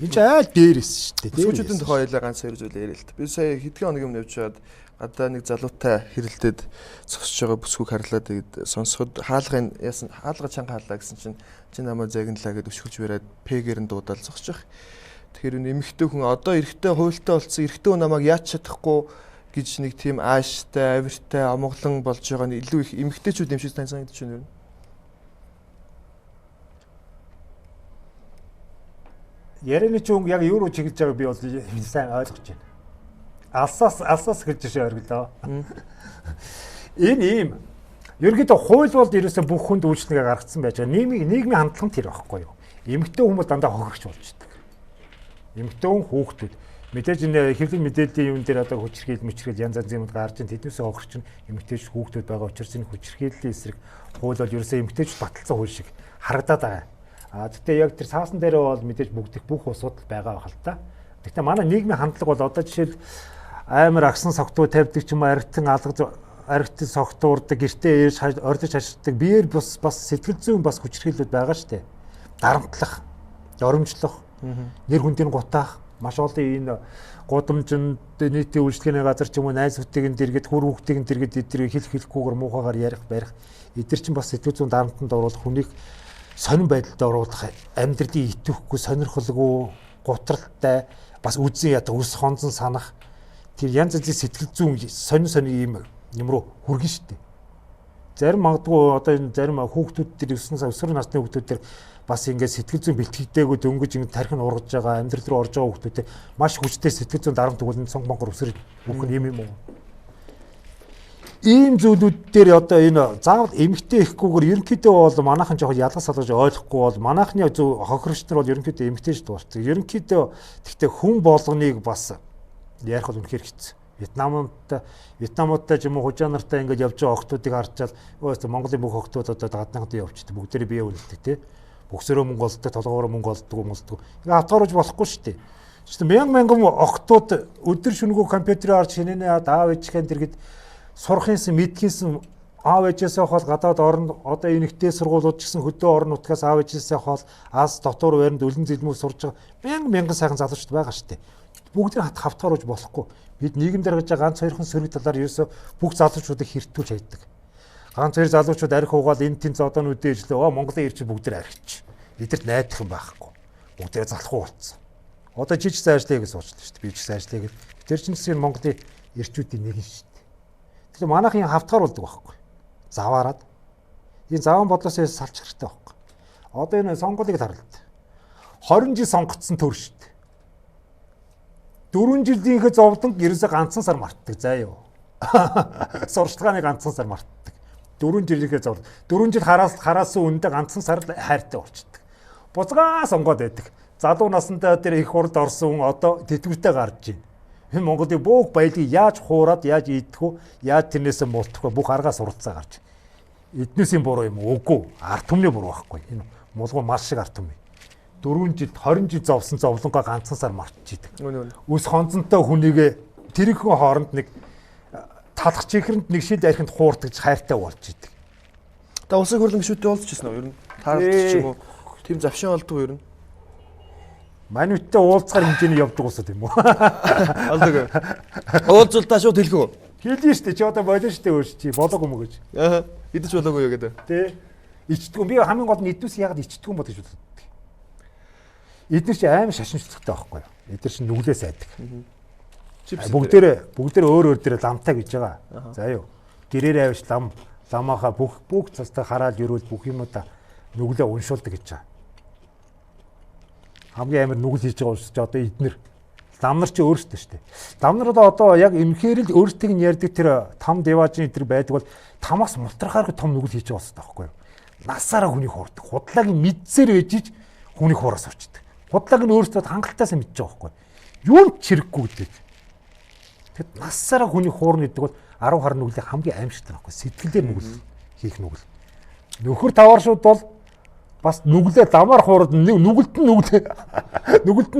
Энэ ч айл дээрээс шүү дээ. Бүсгүүчдийн тухай хоёлаа ганц хоёр зүйл яриа л та. Би сая хэдхэн хоног юм явж байгаад гадаа нэг залуутай хэрэлдээд зогсож байгаа бүсгүйг харлаа тэгээд сонсоход хаалга чанга хаалаа гэсэн чинь чи намайг загналаа гэдээ өшгөж бариад пэгэр нь дуудаал зогсож байгаа. Тэгэхээр энэ эмэгтэй хүн одоо эрэгтэй хуйлтай болсон эрэгтэй хүн намайг яаж чадахгүй гэж нэг тийм ааштай, авиртай, амгалан болж байгаа нь илүү их эмэгтэйчүүд юм шиг тань санагдаж байна юу? Ярианы ч яг юу руу чиглэж байгааг би бол сайн ойлгож байна. Алсаас гэж ойлголоо. Энэ ийм ерөнхийдөө хууль бол ерөөсөө бүх хүнд үйлчлэгээ гаргацсан байж байгаа. Нийгмийн хандлага тэр байхгүй юу? Эмэгтэй хүмүүс дандаа хохирогч болж идэг. Эмэгтэй хүн хүүхдүүд мэдээж энэ хэвлэл мэдээллийн юм дээр одоо хүчирхийл янз янзын юмд гарч ин тэднээс хохирч эмэгтэйч хүүхдүүд байгаа учраас энэ хүчирхийллийн эсрэг хууль бол ерөөсөө эмэгтэйч баталсан хууль шиг харагдаад байгаа. Гэхдээ яг тэр цаасан дээрээ бол мэдээж бүх усууд байгаа байх л та. Гэхдээ манай нийгмийн хандлага бол одоо жишээл амар агсан согтуу тавьдаг ч юм уу аригтын согтуурдаг гэртээ ордож хаширдаг биеэр бас сэтгэл зүйн бас хүчирхийлүүд байгаа штэ. Дарамтлах, оромжлох, нэр хүндийн гутаах маш олон энэ гудамжинд нийтийн үйлчлэгээний газар ч юм уу найз хүтэйгэн дэргэд хүр хүүхдийн дэргэд эдрийг хэлэхгүйгээр муухайгаар ярих барих эдгэр чинь бас сэтгэл зүйн дарамтанд оруулах хүнийг сонирн байдалд оруулах амьдралын итгэхгүй сонирхолгүй гутралтай бас үзэн ядах өс хонзон санах тэр янз янзын сэтгэл зүйн сонин юм руу хүргэн штэ. Зарим магадгүй одоо энэ зарим хүүхдүүд төр 9 сар өсвөр насны хүүхдүүд төр бас ингээд сэтгэл зүйн бэлтгэгдээгүй дөнгөж ингэ тархин ургаж байгаа амьдрал руу орж байгаа хүүхдүүтэй маш хүчтэй сэтгэл зүйн дарамт өгүүлэн сонг монгор өсрөж бүхэн юм уу. Ийм зүйлүүд дээр одоо энэ заавал эмгтэй ихгүйгээр ерөнхийдөө бол манайхан жоохон ялгас салгаж ойлгохгүй бол манайхны зөв хохирогч нар бол ерөнхийдөө эмгтэйж дуусдаг. Ерөнхийдөө тэгтээ хүн болгоныг бас ярих бол үнэхээр хэцүү. Вьетнамуудтай ч юм уу хужаа нартай ингээд явж байгаа охтуудыг харчаад өөс Монголын бүх охтууд одоо гаднахад явчихдаг. Бүгдээрээ бие үлддэг тий. Бөксөрөө мөнгө олддог, толгоороо мөнгө олддог. Ингээ хавтгааруулж болохгүй шүү дээ. Тэгвэл мянган охтууд өдөр шөнөгүй компьютерээр орж хинэнэ аав ээжийнхэн дэргэд сурахынсан мэдхийнсэн аав ээжээсээ хол гадаад орно одоо энэгтэй сургуулиуд ч гэсэн хөдөө орон нутгаас аав ээжээсээ хол ас дотор байранд үлэн зэлмүү сурж байгаа мянган сайхан залуучууд байгаа шүү дээ. Бүгдийг хавтгааруулж болохгүй. Бид нийгэмдэр гэж ганц хоёрхан сөрөг талаар ерөөсө бүх залуучуудыг хэртүүлж хайдаг. Ганц хоёр залуучууд арх угаал энэ тэн зодоонуудын ижлээ Монголын ирчил бүгдээр архич. Эдэрт найдах юм байхгүй. Бүгдээр залхуу болцсон. Одоо жижиг сайжлыг суучлаа шүү дээ. Би ч сайжлыг тэр чинь гэсэн Монголын ирчүүдийн нэг нь шүү дээ. Тэгэхээр манайхан хавтгааруулдаг байхгүй. Заваарад. Энэ заван бодлоос салж хэрэгтэй байхгүй. Одоо энэ сонгуулийг харлаа. 20 жил сонгогдсон төр шүү дээ. 4 жилийнхээ зовлон ерөөсөө ганцхан сар мартдаг заа юу. Сурчлагын ганцхан сар мартдаг. 4 жилийнхээ зовлон. 4 жил хараас үндэ ганцхан сар хайртай болчихдог. Буцгаа сонгоод байдаг. Залуу насндаа тэр их хурд орсон одоо тэтгэвртэй гарч байна. Энэ Монголын бүх баялыг яаж хуураад, яаж идэх вэ? Яаж тэрнээс мултах вэ? Бүх аргаа суралцаа гарч. Эднээсийн буруу юм уу? Үгүй. Ард түмний буруу байхгүй. Энэ мулгуу маш шиг ард түм. 4 жил 20 жил зовсон зовлонгоо ганцхан сар мартчихийдэг. Үс хонцонтой хүнийг тэрхэн хооронд нэг талах чихрэнд нэг шил архинд хуурдагч хайртай болж идэг. Та улсын хурлын гишүүдтэй уулзчихсан уу? Ер нь таарч ч юм уу? Тим завшин олдгоо ер нь. Манайтай уулзгаар хэмжээний явдаг усод юм уу? Алдаг. Уулзалтаа шууд хэлэх үү? Хэлнэ шүү дээ. Чи одоо болно шүү дээ өөр чи болоогүй мө гэж. Аа. Идэж болоогүй юу гэдэг. Тэ. Ичдэггүй. Би хамгийн гол нь идвэс ягаад ичдэггүй юм бол гэж бодлоо. Эдгээр чи аим шашинчлагтай байхгүй юу? Эдгээр чи нүглээ сайдаг. Бүгдээрээ өөр дээр ламтай гэж байгаа. За юу. Гэрээр авч ламааха бүх цастаа хараад юрүүл бүх юмудаа нүглээ уншуулдаг гэж байгаа. Хамгийн амар нүгэл хийж байгаа учраас одоо эднэр лам нар чи өөрсдөө шүү дээ. Лам нар одоо яг эмхээр л өөртөө нь ярьдаг тэр там деважны тэр байдаг бол тамаас мултрахаар том нүгэл хийж байгаа болсон таахгүй юу? Насаараа хүний хуурдаг. Худлаагийн мэдсээр ээжиж хүний хуураас орчдөг. Худлааг нь өөрсдөө хангалтаасаа мэдж байгаа байхгүй юу? Юун ч хэрэггүй гэдэг. Тэгэд насаараа хүний хуурна гэдэг бол 10 хар нүглийг хамгийн аимшигтай байхгүй сэтгэлээр нүгэл хийх нүгэл. Нөхөр тавааршууд бол бас нүглээ ламаар хуурд нүгэлт нь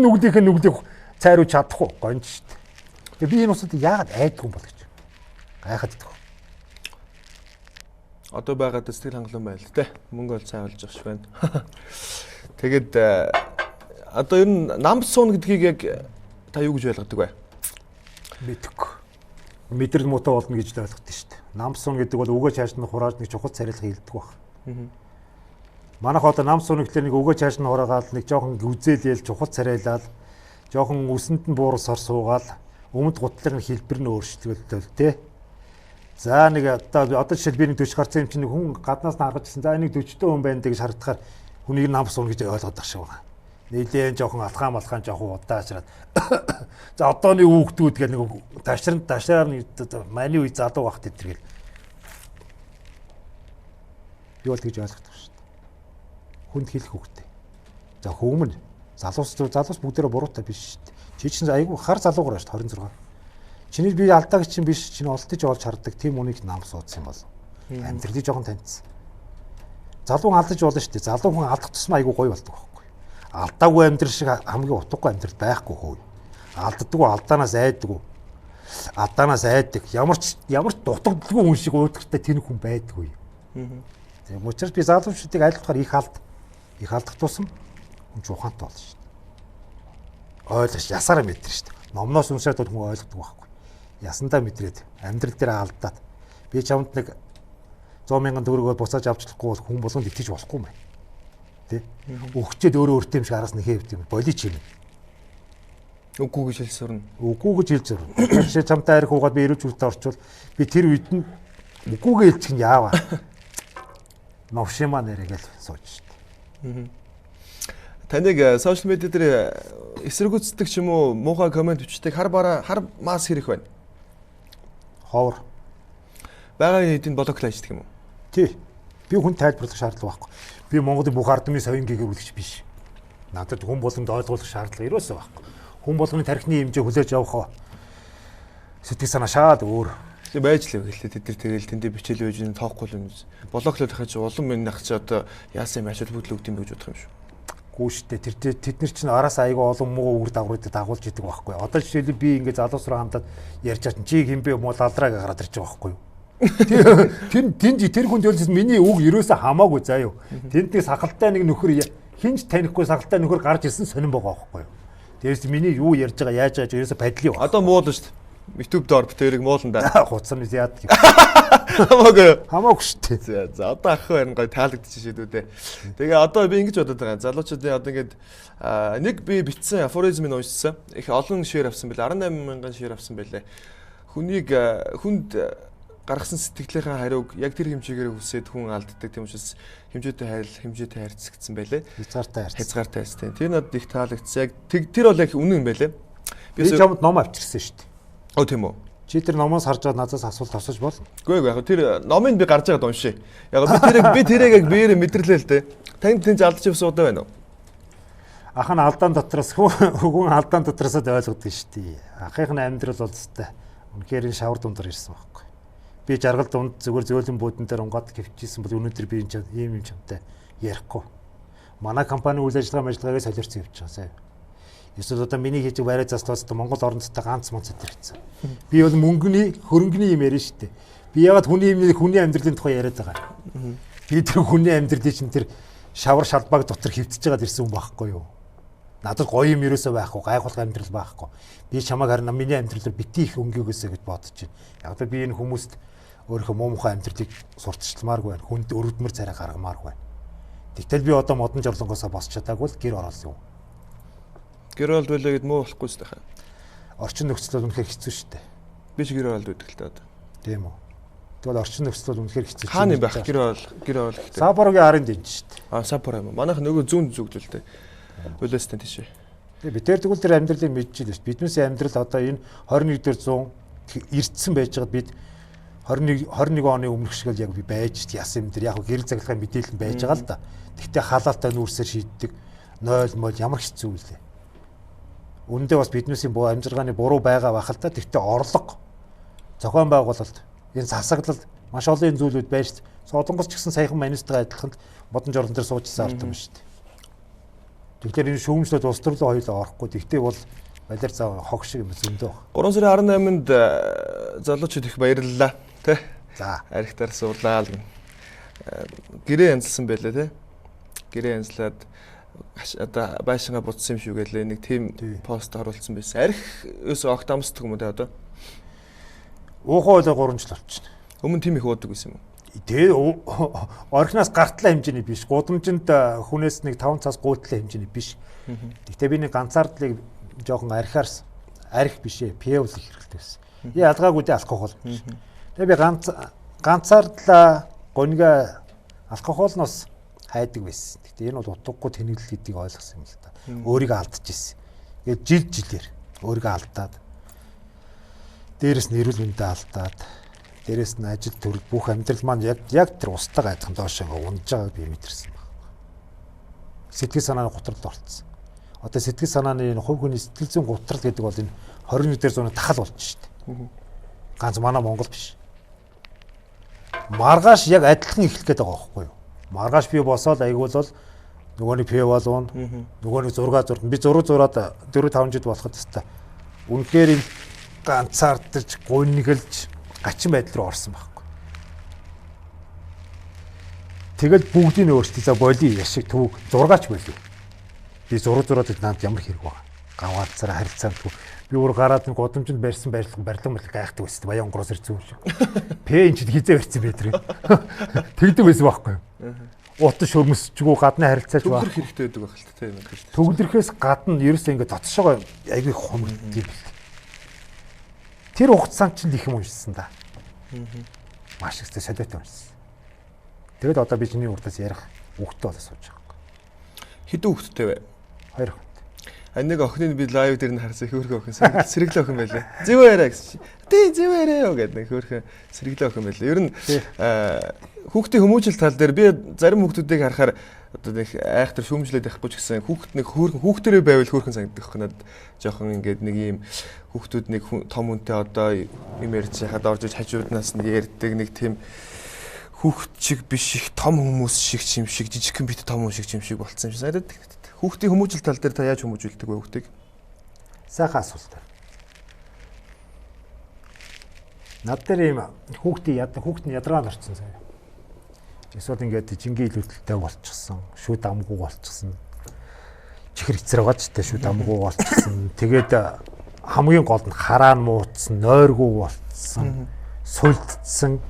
нүглийг цайруулж чадахгүй гонж шүү дээ. Тэгээ би энэ усад яагаад айдгүй юм бол гэж гайхаад идэх. Одоо байгаад сэтгэл хангалуун байл л те. Мөнгө ол цай болж байгаа ш байна. Тэгээд одоо ер нь намс суун гэдгийг яг та юу гэж ойлгодог вэ? Мэдхгүй. Мэдрэл муутай болно гэж л ойлгодог шүү дээ. Намс суун гэдэг бол өгөө чааш нь хурааж нэг чухал царилга хийлдэг баг. Манайх одоо намс суун гэхлээр нэг өгөө чааш нь хураагаад нэг жоохон гүзээлэл чухал царайлал жоохон үсэнд нь буурал сор суугаал өмд гутлын хэлбэр нь өөрчлөлтөл тээ. За нэг одоо жишээл би нэг 40 гарсан юм чинь хүн гаднаас нь харгажсэн. За нэг 40-тэй хүн байна гэж харагдахаар хүнийг намс суун гэж ойлгоод байх шиг байна. Нийлэн жоохон алхаан жоохон удаашраад. За одооны хүүхдүүд гэх нэг ташраар маний үе залуу багт идэргээл. Юу л гэж ойлгодог шүү дээ. Хүнд хэлэх хүүхдээ. За хөвмөн залуус бүгдээрээ буруутай биш шүү дээ. Чи чинь айгүй хар залуугаар шүү дээ 26. Чиний би алдаач чинь биш. Чиний олдож олж хардаг тийм үнийг нам суудсан юм бол. Амьдралыг жоохон таньцсан. Залуу алдаж болно шүү дээ. Залуу хүн алдах тусмаа айгүй гоё болдог байхгүй. Алдаагүй амьдрал шиг хамгийн утгагүй амьдрал байхгүй хөөе. Алддаггүй алдаанаас айддаг. Алдаанаас айдаг. Ямар ч дутагдaltaгүй хүн шиг уудгартай тэр хүн байдаггүй. Тийм учраас би залуучуудыг аль болохоор их алдах тусам хүн ухаантай болно шүү дээ. Ойлгож ясаараа мэдэрнэ шүү дээ. Номноос уншаад бол хүн ойлгодог байхгүй. Ясандаа мэдрээд амьдрал дээр алдаад би чамд нэг 100,000 төгрөгөөр буцааж авчлахгүй бол хүн болгонд итгэж болохгүй юм байна. Тэ? Өгчөөд өөртөө юм шиг араас нь хээвд юм. Болич юм. Үгүй гэж хэлж сурна. Үгүй гэж хэлж сурна. Жишээ чамтай арих уугаад би эрүүж хүртэ орчвол би тэр үед нь үгүйгээ хэлчих нь яаваа. Новшима нэргээл сууж шүү дээ. Таныг сошиал медиа дээр эсэргүүцдэг ч юм уу муухай комент бичдэг хар мас хэрэг байна. Ховор. Багааны хэдийн блоклаа хийдэг юм уу? Тий. Би хүн тайлбарлах шаардлага байхгүй. Би Монголын бүх ард түмний совийн гээгүүлэгч биш. Надад хүн болгонд ойлгуулах шаардлага ерөөсөө байхгүй. Хүн болгоны тархины хэмжээ хүлээж авах сэтгэл санаа шаад өөр. Тэг байж л хэлээ тэд нар тэгэл тэндээ бичээл байж энэ тоохгүй л юм. Блоклоод хаж улам минь ах чи одоо яасан юм ачаал бүдэл өгд юм гэж бодох юм шүү. Гүү штэ тэр тэд нар чинь араас айгүй олон муу үр дагавруудыг дагуулж идэг байхгүй. Одоо жишээлбэл би ингээд залуусраа хамтаад ярьж байгаа чинь чи хинбэ муу лалдраа гараад ирж байгаа байхгүй юу. Тэр хүн дэөлс миний үг ерөөсө хамаагүй заа юу. Тэнд нэг сахалтай нэг нөхөр хинж танихгүй сахалтай нөхөр гарч ирсэн сонирн байгаа байхгүй юу. Дээрээс миний юу ярьж байгаа яаж яаж ерөөсө падлий. Одоо муулна шүү дээ. YouTube доор битэрэг муулна да. Хуцсан үз яад. Хамаагүй шүү дээ. За одоо ах байна гоё таалагдчих шээ дүү. Тэгээ одоо би ингэж бодоод байгаа. Залуучуудын одоо ингэж нэг би битсэн афоризмыг уншсан. Их олон шеэр авсан байлээ. 18,000 шеэр авсан байлээ. Хүнд гаргасан сэтгэлийнхаа хариуг яг тэр хэмжээгээр хүсээд хүн алддаг. Тийм учраас хэмжээтэй харьцагдсан байлээ. Хязгаартай харьцтай. Тэр надад их таалагдсан. Яг тэр бол яг үнэн юм байлээ. Би чамд ном авчирсан шүү дээ. Оо тийм үү. Чи тэр номоос харж байгаа надаас асуулт асууж бол. Үгүй яг тэр номыг би гарч байгаад уншия. Яг би тэрийг яг биеэр мэдэрлээ л дээ. Танд тэнд алдчих суудаа байна уу? Ах нь алдаан дотроос хүн алдаан дотроос ойлгодог шүү дээ. Ахын амьдрал бол өстэй. Үнэхээр энэ шавар дундар ирсэн байхгүй. Би жаргал дунд зүгээр зөөлөн буудан дээр унгад хөвчихсэн бол өнөөдөр би ийм юм чамтай ярихгүй. Манай компани үйл ажиллагаагаа солиорсон явж байгаа сая. Эсвэл одоо миний хийж байраа заслаас Монгол орнодтой ганц монцод ирсэн. Би бол мөнгөний хөрөнгөний юм яриа шүү дээ. Би ягаад хүний амьдралын тухай яриад байгаа. Би тэр хүний амьдралын чинь тэр шавар шалбааг дотор хөвтөж байгаад ирсэн хүн байхгүй юу? Надад гоё юм ерөөсөө байхгүй, гайхуулгын амьдрал байхгүй. Би чамайг харин миний амьдралаар бити их өнгөгөөсэй гэж бодож байна. Яг би энэ хүмүүст өөрийнхөө муу мухай амьдралыг сурталчилмааргүй байна. Хүнд өрөвдмөр царай гаргамааргүй байна. Тэгтэл би одоо модон жорлонгоосоо босч чадаагүй л гэр оролцсон юм. Гэр оролд байлаа гэд муу болохгүй шүү дээ. Орчин нөхцөл бол үнэхээр хэцүү шүү дээ. Би ч гэр оролд байдаг л та одоо. Тийм үү. Тэгвэл орчин нөхцөл бол үнэхээр хэцүү. Хаана юм байх гэр оролд гэдэг. Сапорогийн арын дэнч шүү дээ. Сапоро юм. Манайх нөгөө зүүн зүгдэлтэй. Улаастай тийш. Тэгээ бид тэгвэл тэр амьдралыг мэдчихэж байна шүү. Биднээс амьдрал одоо энэ 21-р зуун эртсэн байж байгаад бид 21 оны өмнөх шиг л яг би байж яасан юм дээр яг гэрэл цаглагын мэдээлэл байж байгаа л да. Тэгтээ халаалтай нүүрсээр шийддэг 0 мол ямар хэцүү үлээ. Үүндээ бас биднээсийн амжиргааны буруу байгаа байх л та. Тэгтээ орлого зохион байгуулалт энэ засаглал маш олон зүйлүүд байж Солонгос ч гэсэн саяхан манистайгаа адилхан модон жорлон дээр суужсан ард юм шүү дээ. Тэгэхээр энэ шүүмжлээд улс төрлөө хоёулаа орохгүй. Тэгтээ бол балер зав хог шиг юм зөндөө. 3 сарын 18-нд залуучууд их баярлалаа тий. За архитаар суулаа л гэрээ янзлсан байлаа тий. Гэрээ янзлаад одоо байшингаа буцсан юм шүү гэлээ нэг тийм пост оруулсан байсан. Арх өсө огт амсдаг юм уу те одоо? Уухай болоо 3 жил болчихно. Өмнө тийм их уудаг байсан юм уу? Тэгээ орхинаас гартлаа хэмжээний биш. Гудамжинд хүнээс нэг 5 цаас гуйтлаа хэмжээний биш. Гэхдээ би нэг ганцаардлыг жоохон арх биш ээ. Пиэвл хэрэгтэй байсан. Ялгаагүй дээ алкогол. Тэгээ би ганцаардлаа гоньга алкоголноос хайдаг байсан. Гэхдээ энэ бол утгагүй тэнэглэл гэдгийг ойлгосон юм л та. Өөрийгөө алдчихсэн. Тэгээд жилээр өөрийгөө алдаад дээрэс нь эрүүл мэндэд алдаад дээрэс нь ажил төрөл бүх амьдрал маань яг тэр устдаа айдхан доошоо унж байгааг би мэдэрсэн байна. Сэтгэл санааны гутралд орцсон. Одоо сэтгэл санааны энэ хувь хүний сэтгэл зүйн гутрал гэдэг бол энэ 21-р зууны тахал болж штэ. Ганц манай Монгол биш. Маргааш яг адилхан эхлэх гээд байгаа байхгүй юу? Маргааш би босоод аягуулвал нөгөөний пив болвол нөгөөний зураг би зураг зураад 4-5 жил болоход теста. Үнэхээр энэ ганцаардаж гоньглж гачин байдал руу орсон байхгүй. Тэгэл бүгдийг өөрчлөе за боли яшиг төв зургаач болив. Би зураг зураад надад ямар хэрэг байгаа. Гаваалцараа харилцаандгүй. Би өөр гараад нэг гудамжинд барьсан барилга гайхдаг байсан. Баян онгороос ирсэн юм шиг. П энэ ч хизээ барьсан бай тэр. Тэгдэг байсан байхгүй юу? Утас шөрмөсчгүй гадны харилцаач баг. Төгөлрөх хэрэгтэй байдаг байх л тийм юм. Төгөлрөхөөс гадна ерөөсөө ингэ дотшоогоо айгүй хомрдог юм бэл. Тэр хугацаанд ч их юм уншсан да. Маш их солиотой уншсан. Тэгэд одоо би чиний урдаас ярих хүүхдтэй болоо сууж байгаа. Хэдэн хүүхдтэй вэ? 2 хүүхэд. Нэг охиныг би лайв дээр нь харсан хөөрхөн охин сэргэлээ охин байлаа. Зэвээрээ гэсэн. Тий зэвээрээ юу гэдэг нэг хөөрхөн сэргэлээ охин байлаа. Ер нь хүүхдийн хүмүүжил тал дээр би зарим хүүхдүүдийг харахаар одоо нэг айхтар шүүмжлээд байхгүй ч гэсэн хүүхэд нэг хүүхдэрээ байвал хөөрхөн санагдах надад жоохон ингээд нэг ийм хүүхдүүд нэг том хүнтэй одоо юм ярьж хаад орж иж хажууднаас нь ярьдаг нэг тийм хүүхэд шиг биш их том хүмүүс шиг юм шиг жижигхэн бит том хүн шиг юм шиг болцсон юм шиг санагдаад хүүхдийн хүмүүжил тал дээр та яаж хүмүүжүүлдэг вэ хүүхдийг? Сайхан асуулт. Над дээр ийм хүүхдийн ядраад орчихсон заяа. Эсвэл ингээд жингийн илүүдэлтэй болчихсон, шүд амгүй болчихсон. Чихэр эцэр байгаа ч гэдэг шүд амгүй болчихсон. Тэгээд хамгийн гол нь хараа нь муутсан, нойргүй болчихсон, сулдсан.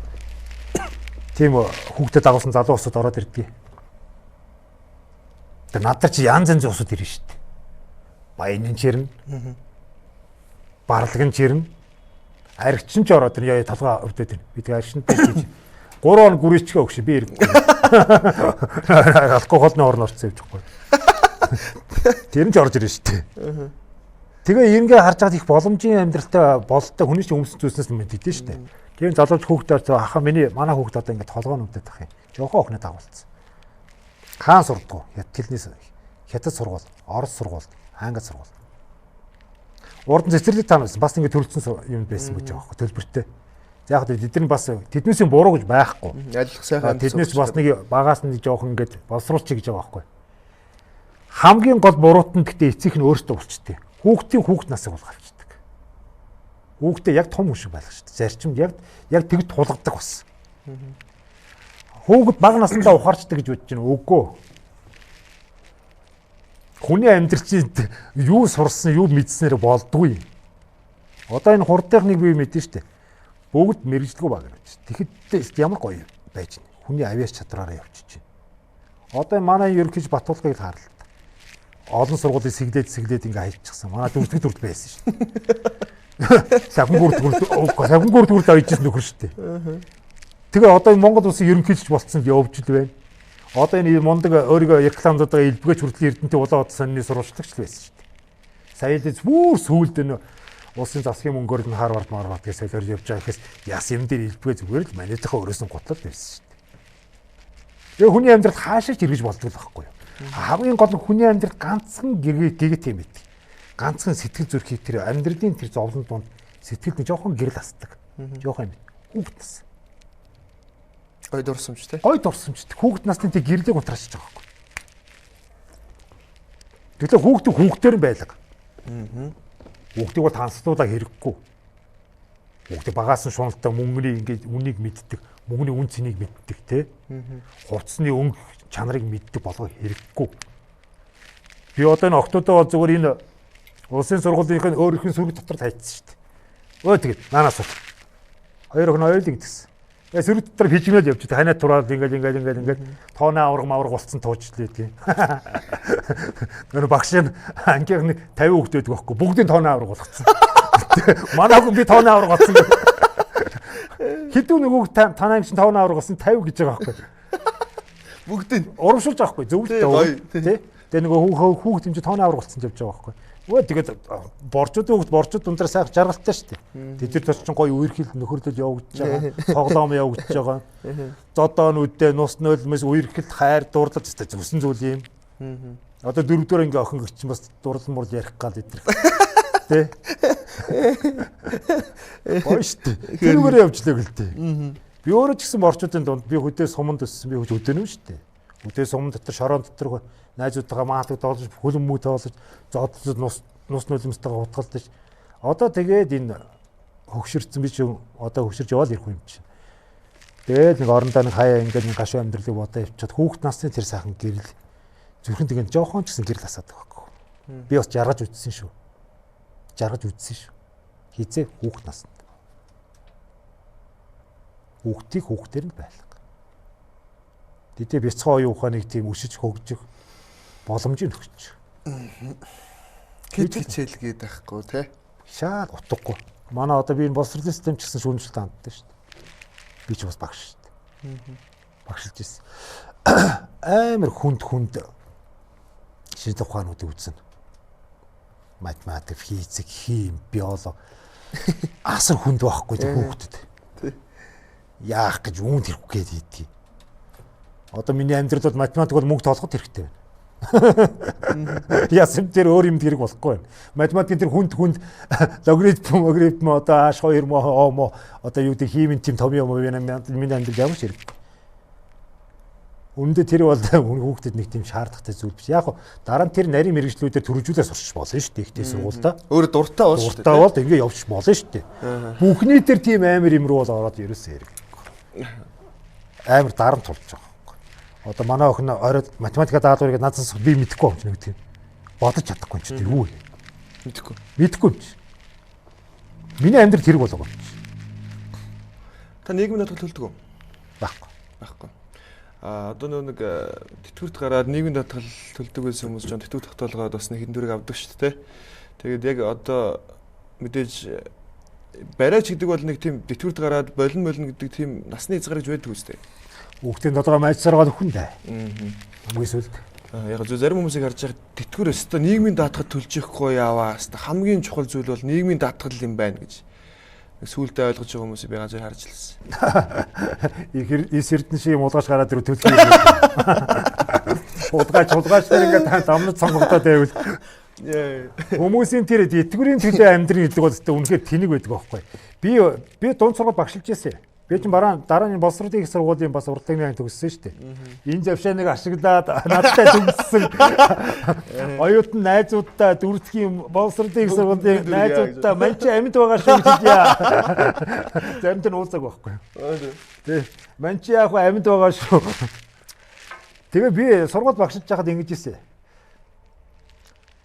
Тийм хүүхдэд дагуулсан залуу усуд ороод ирдэг. Тэгээд надад чи янз янзын усуд ирнэ шүү дээ. Баянын чирнэ. Барлагын чирнэ. Аригчин ч ороод ирнэ. Яа толгой өвдөд ирнэ. Би тэгээд аригчтай гэж 3 хоног гүрийчгээ өгш би ирэх. Алкогольны орн орцсон явж байхгүй. Тэр нь ч орж ирнэ шүү дээ. Тэгээ эргээ харж байгаад их боломжийн амьдралтай бололтой хүний чинь өмсөн зүйлснээс нь мэддэж шүү дээ. Тийм залууч хүүхдээр ахаа манай хүүхд одоо ингээд толгойн өвдөд ах юм. Жохоо охины дагуулсан. Хаан сурдгоо. Хятаднээс хятад сургууль, орос сургууль, англи сургууль. Урд нь цэцэрлэг таамагсан бас ингээд төрөлцсөн юм байсан гэж байгаа байхгүй төлбөртэй. За яг тэдний бас тэднээс буруу гэж байхгүй. Ажиллах сайхан тэднээс бас нэг багаас нь жоохон ингээд боловсруулчих гэж байгаа байхгүй. Хамгийн гол буруут нь гэхдээ эцэг нь өөртөө болчтой. Хүүхдийн хүүхд насыг улгаалцдаг. Хүүхдээ яг том хүн шиг байлгах шүү дээ. Зарчимд яг тэгд тулгадаг бас. Хүүхэд бага насндаа ухаарчдаг гэж бодож байна. Үгүй. Хүний амьдрал чинь юу сурсан, юу мэдснээр болдгүй. Одоо энэ хурдынхныг би мэдэн шүү дээ. Бүгд мэрэгжлгүй баг гэж. Тэгэхэд ямар гоё байж байна. Хүний авиас чадраараа явчихж байна. Одоо манай ерөнхийж Батулгыг хаалт. Олон сургуулийн сэглээд ингээ хайчихсан. Манай дөрөвдөг байсан шүү дээ. Савган гүрд ойжсэн нөхөр шүү дээ. Тэгээ одоо Монгол улсын ерөнхийж болцсон явж л байна. Одоо энэ мундаг өөрийгөө рекламуудаа илбгэж хүртэл Эрдэнэт улаан удаа сонины сурвалжлагч байсан шүү дээ. Сая л бүр сүүлд энэ улсын засгийн мөнгөөр нь Харвард гэж солиор явж байгаа гэхээс яс юм дээр илбгээ зүгээр л манайхаа өрөөс нь готлол байсан шүү дээ. Тэгээ хүний амьдрал хаашаач эргэж болдог л байхгүй юу? Хамгийн гол нь хүний амьдрал ганцхан гэгэт юм ээ. Ганцхан сэтгэл зүрхийг тэр амьдралын тэр зовлон донд сэтгэлд нь жоохон гэрэл асдаг. Жоохон юм. Хүүхд нас. Гой дурсамж тий. Гой дурсамж. Хүүхд насны тэр гэрлийг унтраачж байгаа байхгүй. Тэгэхээр хүүхдээр нь байлга. Хүүхдийг бол танилцуулаа хэрэггүй. Хүүхдээ багаас нь шуналтай мөнгөний ингээд үнийг мэддэг, мөнгөний үн цэнийг мэддэг те. Хувцсны өнгө чанарыг мэддэг болгох хэрэггүй. Би одоо энэ октодоо зүгээр энэ улсын сургуулийн өөрийнх нь сүрэг дотор тайцсан шүү дээ. Өө тэгээд наанаас бол 2 охин ойлыг гэсэн. Сүрэг дотор хижмэл явж байгаа. Ханаа тураад ингээд тооны авраг болцсон туужлээ тийм. Гэр багш нь ангийнх нь 50 хүүхдүүд байхгүй. Бүгдийн тооны авраг болгоцсон. Манай хүн би тооны авраг болсон. Хэдэн нэг танаа юм чинь тооны авраг болсон 50 гэж байгаа байхгүй. Бүгдийн урамшуулж байгаа байхгүй. Зөвлөлт тий. Тэгээ нөгөө хүүхд хэмжээ тооны авраг болсон гэж явж байгаа байхгүй. Өө тэгээд борчууд ундраа сайхан жаргалтай шүү дээ. Тэд нар ч гоё үерхэл нөхөрлөл явагдаж байгаа, тоглоом явагдаж байгаа. Зодоонуудээ нус нойлмос үерхэл хайр дурлал зү зүсэн зүйл юм. Одоо дөрөвдөр ингээ охин гिच бас дурлал мурл ярих гал идрэх. Тэ. Гоё шүү дээ. Тэрүүгээр явжлаа гэлтэй. Би өөрөө ч гэсэн борчуудын дунд би хөдөө суманд өссөн би хөдөөнөө шүү дээ. Хөдөө суман дотор шороон дотор найзуудтайгаа маатаг доолж хөлөн мүү тоолж зодод нус нулимстайгаа утгалдаж одоо тэгээд энэ хөгшөрцөн би ч одоо хөгшөрж яваал ирэх юм чинь. Тэгээд нэг орондоо нэг хаяа ингээд нэг гашуу амьдралыг бодоо явчихад хүүхд насны тэр сайхан гэрэл зүрхэн тэгээд жоохон ч гэсэн гэрэл асаад байгаа байхгүй. Би бас жаргаж үтсэн шүү. Хизээ хүүхд наснд. Хүүхдийг хүүхдээр нь байлга. Тэдээ бяцхан оюун ухааныг тийм өшиж хөгжих боломжийг өгч. Хэд хичээлгээд байхгүй тий. Шаад утгагүй. Манай одоо би энэ боловсролын систем ч гэсэн шүүмжлэлт ханддаг шүү дээ. Би ч бас багш шүү дээ. Багшилж ирсэн. Амар хүнд шинжлэх ухаануудыг үзнэ. Математик, физик, хим, биологи. Асар хүнд байхгүй хүүхдэд. Яах гэж үүнд хэрэггүй гэдэг. Одоо миний амьдралд бол математик бол мөнгө тоолоход хэрэгтэй байна. Ясам тэр өөр юм хэрэг болохгүй байна. Математикийн тэр хүнд логарифм одоо H2 мо О мо одоо юу гэдэг хиймэн тийм том юм байна. Миний амьдрал ямар ч хэрэг. Үүндээ тэр бол хүүхдэд нэг тийм шаардлагатай зүйл биш. Яг дараа нь тэр нарийн мэрэгжлүүдээр төрөвжүүлээ сурч болно шүү дээ. Ихтэй сургуультай. Өөр дуртай бол шүү дээ. Дуртай бол ингэ явчих болно шүү дээ. Бүхний тэр тийм амар юм руу бол ороод ерөөсөө хэрэг. Амар дарамт тулж байгаа. Одоо манай охин оройд математика даалгаврыг надаас би мэдэхгүй юм чи нэг тийм бодож чадахгүй юм чи тэр юу вэ? Мэдэхгүй юм чи. Миний амьдрал хэрэг болоо. Та нийгмийн даатгал төлдөг үү? Байхгүй. Одоо нэг тэтгэврт гараад нийгмийн даатгал төлдөг байсан хүмүүс ч тэтгэврт тогтоолгоод бас нэг хэдэн төгрөг авдаг шүү дээ. Тэгээд яг одоо мэдээж барайч гэдэг бол нэг тийм тэтгэврт гараад болон гэдэг тийм насны хязгаар гэж байдаг үстэй. Хүүхдийн тодорхой майцсараад өхөн дээ. Хамгийн сүлд. Яг зөв зарим хүмүүсийг харж байгаа тэтгэвэр өстө нийгмийн даатгал төлж ихгүй яваа. Өстө хамгийн чухал зүйл бол нийгмийн даатгал юм байна гэж. Сүүлдээ ойлгож байгаа хүмүүсийг би ганцаар харж лсэн. Эс эрдэнэ шиг юм улгаж гараад ирүү төлөх юм. Улгаач тэр ингээд дамнад сонгогдоод байвал хүмүүсийн тэр тэтгэврийн төлөө амьдрын гэдэг бол үнэхээр тэнэг байдаг байхгүй. Би дунд сургууль багшилж байсан. Би ч дараа нь боловсролын их сургуулийн бас урлагийн төгссөн шүү дээ. Энэ завшааныг ашиглаад надтай төгссөн. Оюутан найзуудтай дөрөвдгийн боловсролын их сургуулийн найзуудтай мань чи амьд байгаа шүү гэж. Замд нь уулзаг байхгүй. Тэ. Мань чи яг амьд байгаа шүү. Тэгээ би сургууль багшилж байхад ингэж ирсэн.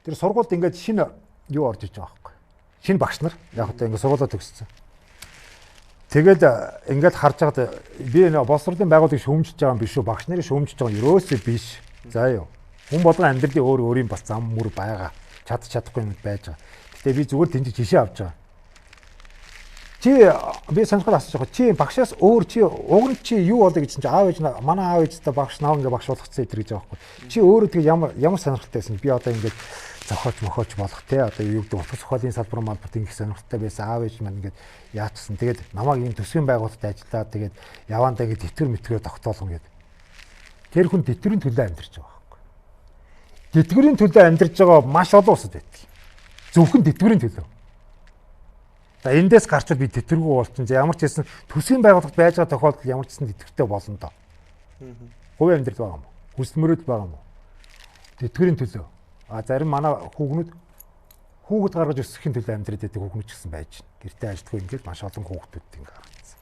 Тэр сургуульд ингээд шинэ юу орж иж байгаа байхгүй. Шинэ багш нар яг одоо ингээд сургуулаа төгссөн. Тэгэл ингээд харж байгаад би нөө боловсролын байгууллагыг шүүмжиж байгаа юм биш үү? Багш нарыг шүүмжиж байгаа юм ерөөсөө биш. За юу. Хүн болгон амьдралын өөрийн бас зам мөр байгаа. Чадахгүй юм байж байгаа. Гэтэ би зүгээр тэнцэж жишээ авч байгаа. Би сонирхол асууж байгаа. Чи багшаас өөр уг нь чи юу болоо гэж чинь аав ээж манай аав ээжтэй багш наав ингээ багш болгоцсон гэдэг гэж байгаа байхгүй. Чи өөрөө тэг ямар сонирхолтой байсан? Би одоо ингээд зохиолч болох те одоо юу гэдэг утас зохиолын салбар маань бүх их сонирхолтой байсан. Аав ээж маань ингээд яатсан. Тэгээд намайг ийм төсвийн байгууллагад ажиллаад тэгээд явандаа ингээд тэтгэр тогтоолгоно гэдэг. Тэр хүн тэтгэврийн төлөө амьдарч байгаа байхгүй. Тэтгэврийн төлөө амьдарч байгаа маш олон улсад байдаг. Зөвхөн тэтгэврийн төлөө. За эндээс гарчвал би тэтгэвргүй болчихсон. Ямар ч хэсэн төсвийн байгууллагад байж байгаа тохиолдолд ямар ч хэсэн тэтгэвртэй болно доо. Хувийн амьдрал байгаа юм уу? Хүсэл мөрөөдөл байгаа юм уу? Тэтгэврийн төлөө. Зарим манай хүүхэд гаргаж өсөхийн төлөө амьдраад байдаг хүүхнүүд ч гэсэн байж байна. Гэртээ ажилтгүй ингээд маш олон хүүхдүүд ингээд гаргацсан.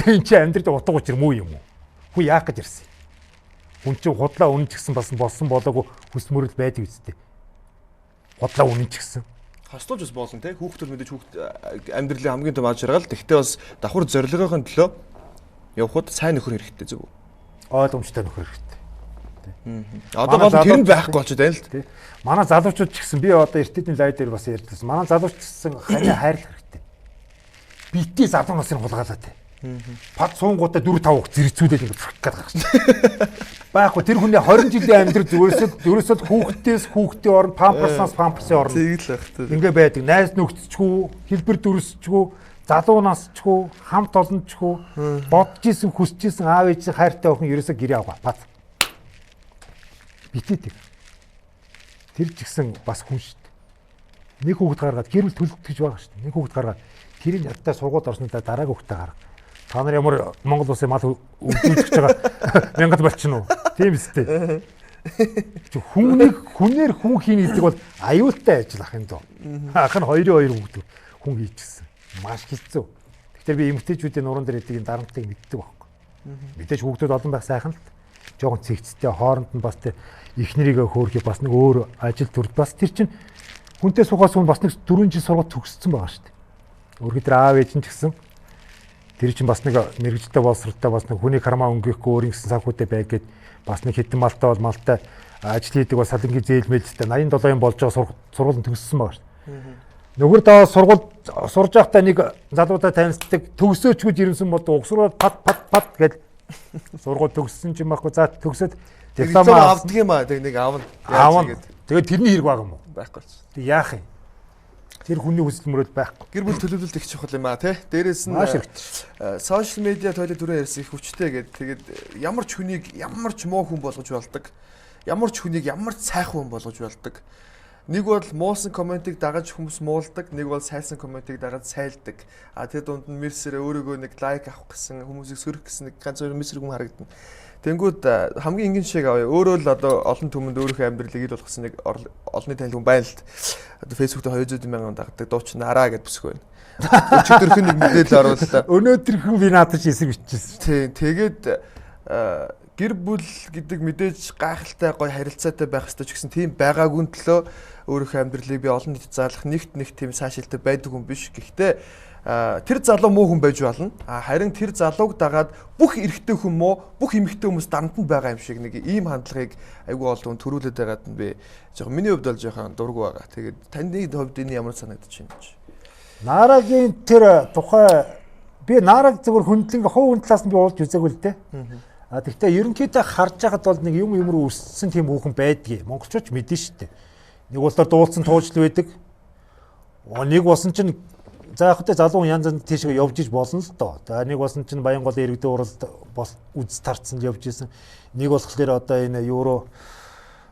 Энэ чи амьдрал утга учир муу юм уу? Хүү яах гэж ирсэн? Хүн чинь худлаа үнэн ч гэсэн бас болсон болоогүй хүсэл мөрөөдөл байдаг үстэй. Худлаа үнэн ч гэсэн. Хостолж бас болно те. Хүүхдүүд мэдээж амьдралын хамгийн том аж аргал. Тэгтээ бас давхар зорилгын төлөө явхад сайн нөхөр хэрэгтэй зөв үү? Ойлгомжтой нөхөр хэрэгтэй. Одоо бол тэр нь байхгүй болчиход байна л тий. Манай залуучууд ч гэсэн би одоо эртний лай дээр бас ярьдсан. Манай залууч гэсэн ханиа хайрлах хэрэгтэй. Битгий залуу насны хулгаалаа тий. Пад суунгуудаа 4-5 хөх зэрэгцүүлээд ингэ бүрх гээд гарах шээ. Байхгүй тэр хүний 20 жилийн амьдрал ерөөсөө хүүхдийн орнд памперсын орнд. Тэгэл байх тий. Ингээ байдаг. Найз нөхдөчгүй, хэлбэр дүрсчгүй, залуу насчгүй, хамт олончгүй, бодож исэн, хүсэж исэн аав ээжийн хайртай охин ерөөсөө гэрээ авгаа. Пад. Битээдэг. Тэр ч гэсэн бас хүн шүү дээ. Нэг хүүхэд гаргаад гэр бүл төлөвлөж байгаа шүү дээ. Нэг хүүхэд гаргаад тэрийг ядтай сургууль орснода дараагийн хүүхдээ гарга. Та нар ямар Монгол улсын мал үлдүүлж байгаа мянгад болчихно уу? Тийм үстэй. Хүнээр хүн хийн гэдэг бол аюултай ажил ах юм доо. Ах нь 2-2 хүүхдүүд хүн хийчихсэн. Маш хэцүү. Тэгэхээр би эмэгтэйчүүдийн нуруунд дээр эдгийг дарамтыг мэддэг байхгүй. Мэдээж хүүхдүүд олон байх сайхан л. Жохон цэгцтэй хооронд нь бас тэр ихнэрийгээ хөөрхий бас нэг өөр ажил төрд бас тэр чинь хүнтэй сухаас хүн бас нэг 4 жил сургууль төгссөн байгаа шүү дээ. Өөрөөр тэр аав ээж нь ч гэсэн тэр чинь бас нэг мэрэгжтэй боловсролтой бас нэг хүний карма өнгөхгүй өөрийн гэсэн санхүүтэй байгээд бас нэг хэдэн малтай ажил хийдэг бас салангийн зээлмэлтэй 87 болж байгаа сургуулийн төгссөн байгаа шүү дээ. Нөгөө даа сургууль сурж байхдаа нэг залуудаа танилцдаг төгсөөчгүй жирэмсэн бод угсраад пат гэж сургууль төгссөн юм байхгүй за төгсөд диплом авдаг юм аа тэг нэг аавна. Тэгээд тэрний хэрэг байгаа юм уу? Байхгүй ч. Тэг яах юм? Тэр хүний хүсэл мөрөөд байхгүй. Гэр бүл төлөвлөлт их чухал юм аа тий. Дээрээс нь Маш хэрэгтэй. сошиал медиа тойлог түрүү ярьсан их хүчтэй гэдэг. Тэгээд ямар ч хүнийг ямар ч муу хүн болгож болдог. Ямар ч хүнийг ямар ч сайхан хүн болгож болдог. Нэг бол муусан комментиг дагаж хүмүүс муулдаг, нэг бол сайсан комментиг дагаж сайлдаг. А тэр дунд нь мерсээр өөрөөгөө нэг лайк авах гэсэн, хүмүүсийг сөрөх гэсэн нэг ганц хоёр мессеж хүн харагдана. Тэнгүүд хамгийн энгийн шиг авъя. Өөрөө л одоо олон түмэнд өөрийнхөө амьдралыг ил болгосон нэг олонний танил хүн байна л. Одоо Facebook дээр 200 мянган дагдаг дуучин араа гэдээ бүсгүй байна. Өчигдөрхөн нэг мэдээлэл орууллаа. Өнөөдрхөн би надад ч эсэг бичсэн. Тийм. Тэгээд гэр бүл гэдэг мэдээж гайхалтай гоё харилцаатай байх ёстой ч гэсэн тийм байгаагүй төлөө өөрийнхөө амьдралыг би олон нийтэд заалах нэг тийм сайшилтай байдаг хүн биш. Гэхдээ тэр залуу муу хүн байж болно. Харин тэр залууг дагаад бүх эрэгтэй хүн муу, бүх эмэгтэй хүмүүс дарамтнд байгаа юм шиг нэг ийм хандлагыг айгүй олон төрүүлээд байгаад нь би жоохон миний хувьд бол жоохон дургу байгаа. Тэгээд таны хувьд энэ ямар санагдаж байна гэж. Нарагийн тэр тухай би нараг зөвхөн хөндлөн хувь хүн талаас нь би уулж үзээгүй л дээ. Тэгвэл ерөнхийдөө харж байхад бол нэг юм руу өссөн тийм хүүхэн байдгийг монголчууд мэдэн шүү дээ. Нэг улсаар дуулсан туужл байдаг. Нэг болсон чинь за яг хөтэ залуу янз янз тийшээ явж иж болно л доо. За нэг болсон чинь Баянгол иргэдийн уралд үз тарцсан явж исэн. Нэг болохоор одоо энэ евро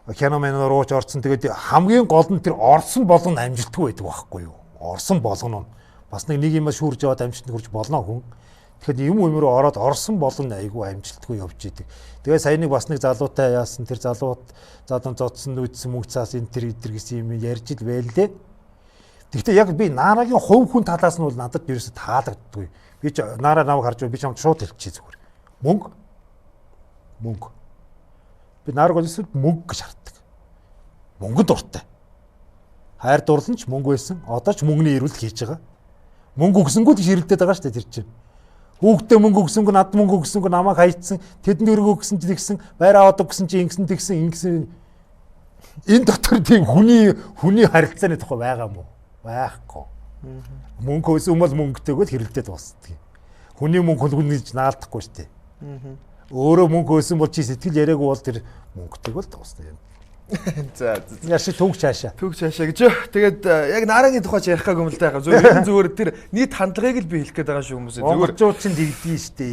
феномен руу ч орсон. Тэгээд хамгийн гол нь тэр орсон болгон амжилтгүй байдаг байхгүй юу? Орсон болгоно. Бас нэг юм шүүрж яваад амжилтанд хүрч болно хүн. Тэгэхээр юм руу ороод орсон болгоно айгүй амжилтгүй явж идэг. Тэгээд сая нэг бас нэг залуутай яасан тэр залууд задан зодсон үдсэн мөнгөцаас энэ тэр гэсэн юм ярьж ил байлээ. Гэхдээ яг би Нарагийн хувь хүн талаас нь бол надад ерөөсө таалагддаггүй. Би ч Нараа намайг харж би чамд шууд хэлчихье зүгээр. Мөнгө. Би Нараг олсод мөнгө гэж харддаг. Мөнгө дуртай. Хайр дурлан ч мөнгө байсан. Одоо ч мөнгөний ирүүл хийж байгаа. Мөнгө өгсөнгүүд их хэрэлдээд байгаа шүү дээ тэр чинь. Хүүхдээ мөнгө өгсөнгөө над мөнгө өгсөнгөө намайг хайцсан. Тэдэнд өргөө өгсөн чи тэгсэн. Байр аваад өгсөн чи ингэсэн тэгсэн. Энэ дотор тийм хүний харилцааны тухай байгаа мó? Байхгүй. Мөнгө өсөн бол мөнгөтэйгөө хэрэлдээд дуусдаг. Хүний мөнгө хөлгөнөж наалдахгүй шүү дээ. Өөрөө мөнгө өсөн бол чи сэтгэл яриаггүй бол тэр мөнгөтэйгөө дуусдаг юм. За яши төгч хаашаа гэж. Тэгээд яг Нарагийн тухайч ярих гэх юм л да. Зүгээр тэр нийт хандлагыг л би хэлэх гээд байгаа шүү хүмүүсээ. Зүгээр монголчууд ч дэгдэн штэ.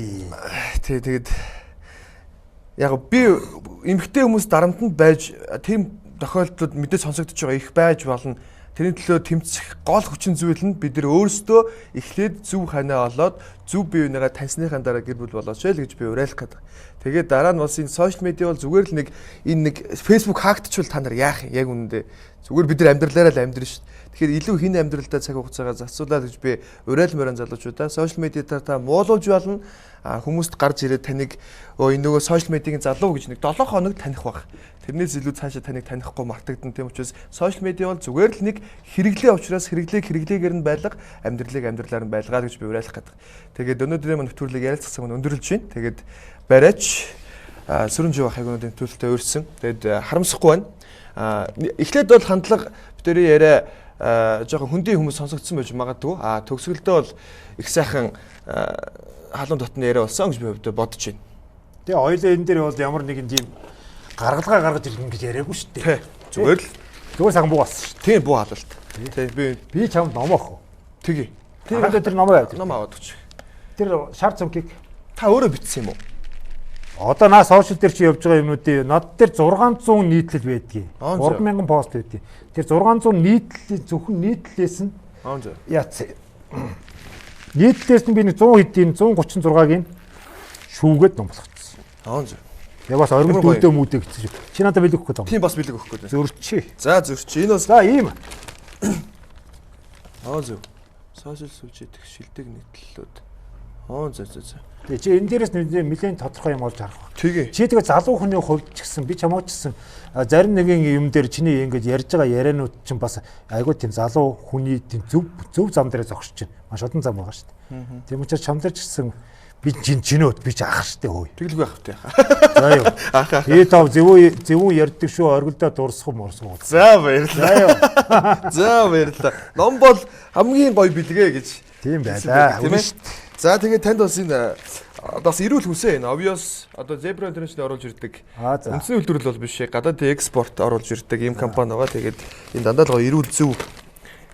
Тий, тэгээд яг би эмгтэй хүмүүс дарамтнд байж тийм тохиолдлууд мэдээ сонсогдож байгаа их байж болно. Тэрний төлөө тэмцэх гол хүчин зүйл нь бид нар өөрсдөө эхлээд зөв ханаа олоод зөв бие бинийгээ таньсныхаа дараа гэр бүл болооч л гэж би уриалах гэдэг. Тэгээд дараа нь бас энэ сошиал медиа бол зүгээр л нэг Facebook хаагдчихвал та нар яах юм яг үнэндээ зүгээр бид нар амьдралаараа л амьдрын шүү дээ. Тэгэхээр илүү хин амьдралдаа цаг хугацаагаа зарцуулаад гэж би уриалмаар залуучуудаа сошиал медиатаар та муулуулж болно. Хүмүүст гарч ирээд таныг энэ нөгөө сошиал медиагийн залуу гэж нэг 7 хоног таних баг. Тэрнээс илүү цаашаа таныг танихгүй мартагдана. Тийм учраас сошиал медиа бол зүгээр л нэг хэрэглээ учраас хэрэглээгээр нь байлга, амьдралаар нь байлгаад гэж би уриалах гэдэг. Тэгээд өнөөдрийн нэвтрүүлгийг ярилцсан хүн өндөрлж байна. Тэгээд барайч сүрэн жоо хайгуунуудын төлөлтөд өрсөн. Тэгээд харамсахгүй байна. Эхлээд бол хандлага бидний яриа жоохон хүндийн хүмүүс сонсогдсон байж магадгүй. Төгсгөлдөө бол их сайхан халуун дотны яриа болсон гэж би хувьдаа бодож байна. Тэгээ хоёулаа энэ дээр бол ямар нэгэн тийм гаргалгаа гаргаж ирэх гэж яриаггүй шүү дээ. Зүгээр сайхан буу болсон шүү дээ. Тийм буу хаалт. Тийм би чамд номоох. Тэгье. Тийм тэр номоо аваад. Ном аваад өгч. Тэр шар цомкийг та өөрөө бичсэн юм уу? Одоо наа сошиал дээр чи явж байгаа юмнуудын над дээр 600 нийтлэл байдгийг. 3000 пост байдгийг. Тэр 600 нийтлэлийн зөвхөн нийтлэлээс нь яац. Нийтлэлээс нь би 100 хэдийн 136-гийн шүүгээд ном болгоцсон. Яг бас оргил дүүдөө мүүдэг гэсэн шүү. Чи надад бэлэг өгөх гэдэг юм. Тийм бас бэлэг өгөх гэдэг. Зөрчи. За зөрчи. Энэ бас за ийм. Зөв. Сошиал сүлжээ дэх шилдэг нийтлэлүүд. За. Тэгээ чи энэ дээрээс нэлээд тодорхой юм олж харах ба. Тэгээ. Чи тэгээ залуу хүний хувьд ч гэсэн би чамаач гэсэн зарим нэгэн юм дээр чиний ингэж ярьж байгаа ярианууд чинь бас айгүй тийм залуу хүний тийм зөв зам дээр зогсож байна. Маш олон зам байгаа шүү дээ. Тийм учраас чам дээр ч гэсэн би чинөөд би ч ах штэ хөөе. Тэглгүй ах тий. За юу. Ээ тав зөвүүн ярьдаг шүү оргилдоо дурсах морсгоо. За баярлалаа. За баярлалаа. Ном бол хамгийн гоё бэлгээ гэж. Тийм байлаа. За тэгээд танд бас энэ бас эрүүл хүсээ энэ obvious одоо Zebra International оруулж ирдэг. Үндсний үйлдвэрлэл бол биш гадаадын экспорт оруулж ирдэг ийм компани байгаа. Тэгээд энэ дандаа л гоё эрүүл зөв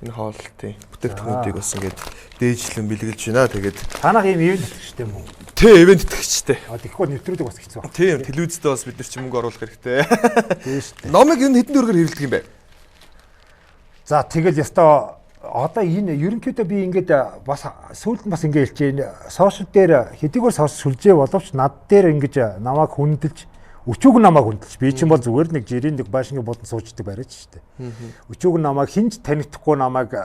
Энэ хоолтын бүтээгдэхүүнүүдийг бас ингээд дээжлэн бэлгэлж байна. Тэгээд танах ийм ивент итгэжтэй юм уу? Тэ ивент итгэжтэй. Тэгэхгүй нэвтрүүлэг бас хэцүү. Тийм телевизэд бас бид нар ч мөнгө оруулах хэрэгтэй. Тийм шүү дээ. Номыг энэ хэдэн төгрөгөөр хэвлэдэг юм бэ? За тэгэл ястаа одоо энэ ерөнхийдөө би ингээд бас сүүлд нь бас ингээд хэлчихээн. Сошиал дээр хэдийгээр сүлжээ боловч над дээр ингээд намайг хүндэлж өчүүг намайг хүндэлж би чинь бол зүгээр нэг жирийн нэг баашингийн болон суучдаг бариад шүү дээ. Өчүүг намайг хинж танигдахгүй намайг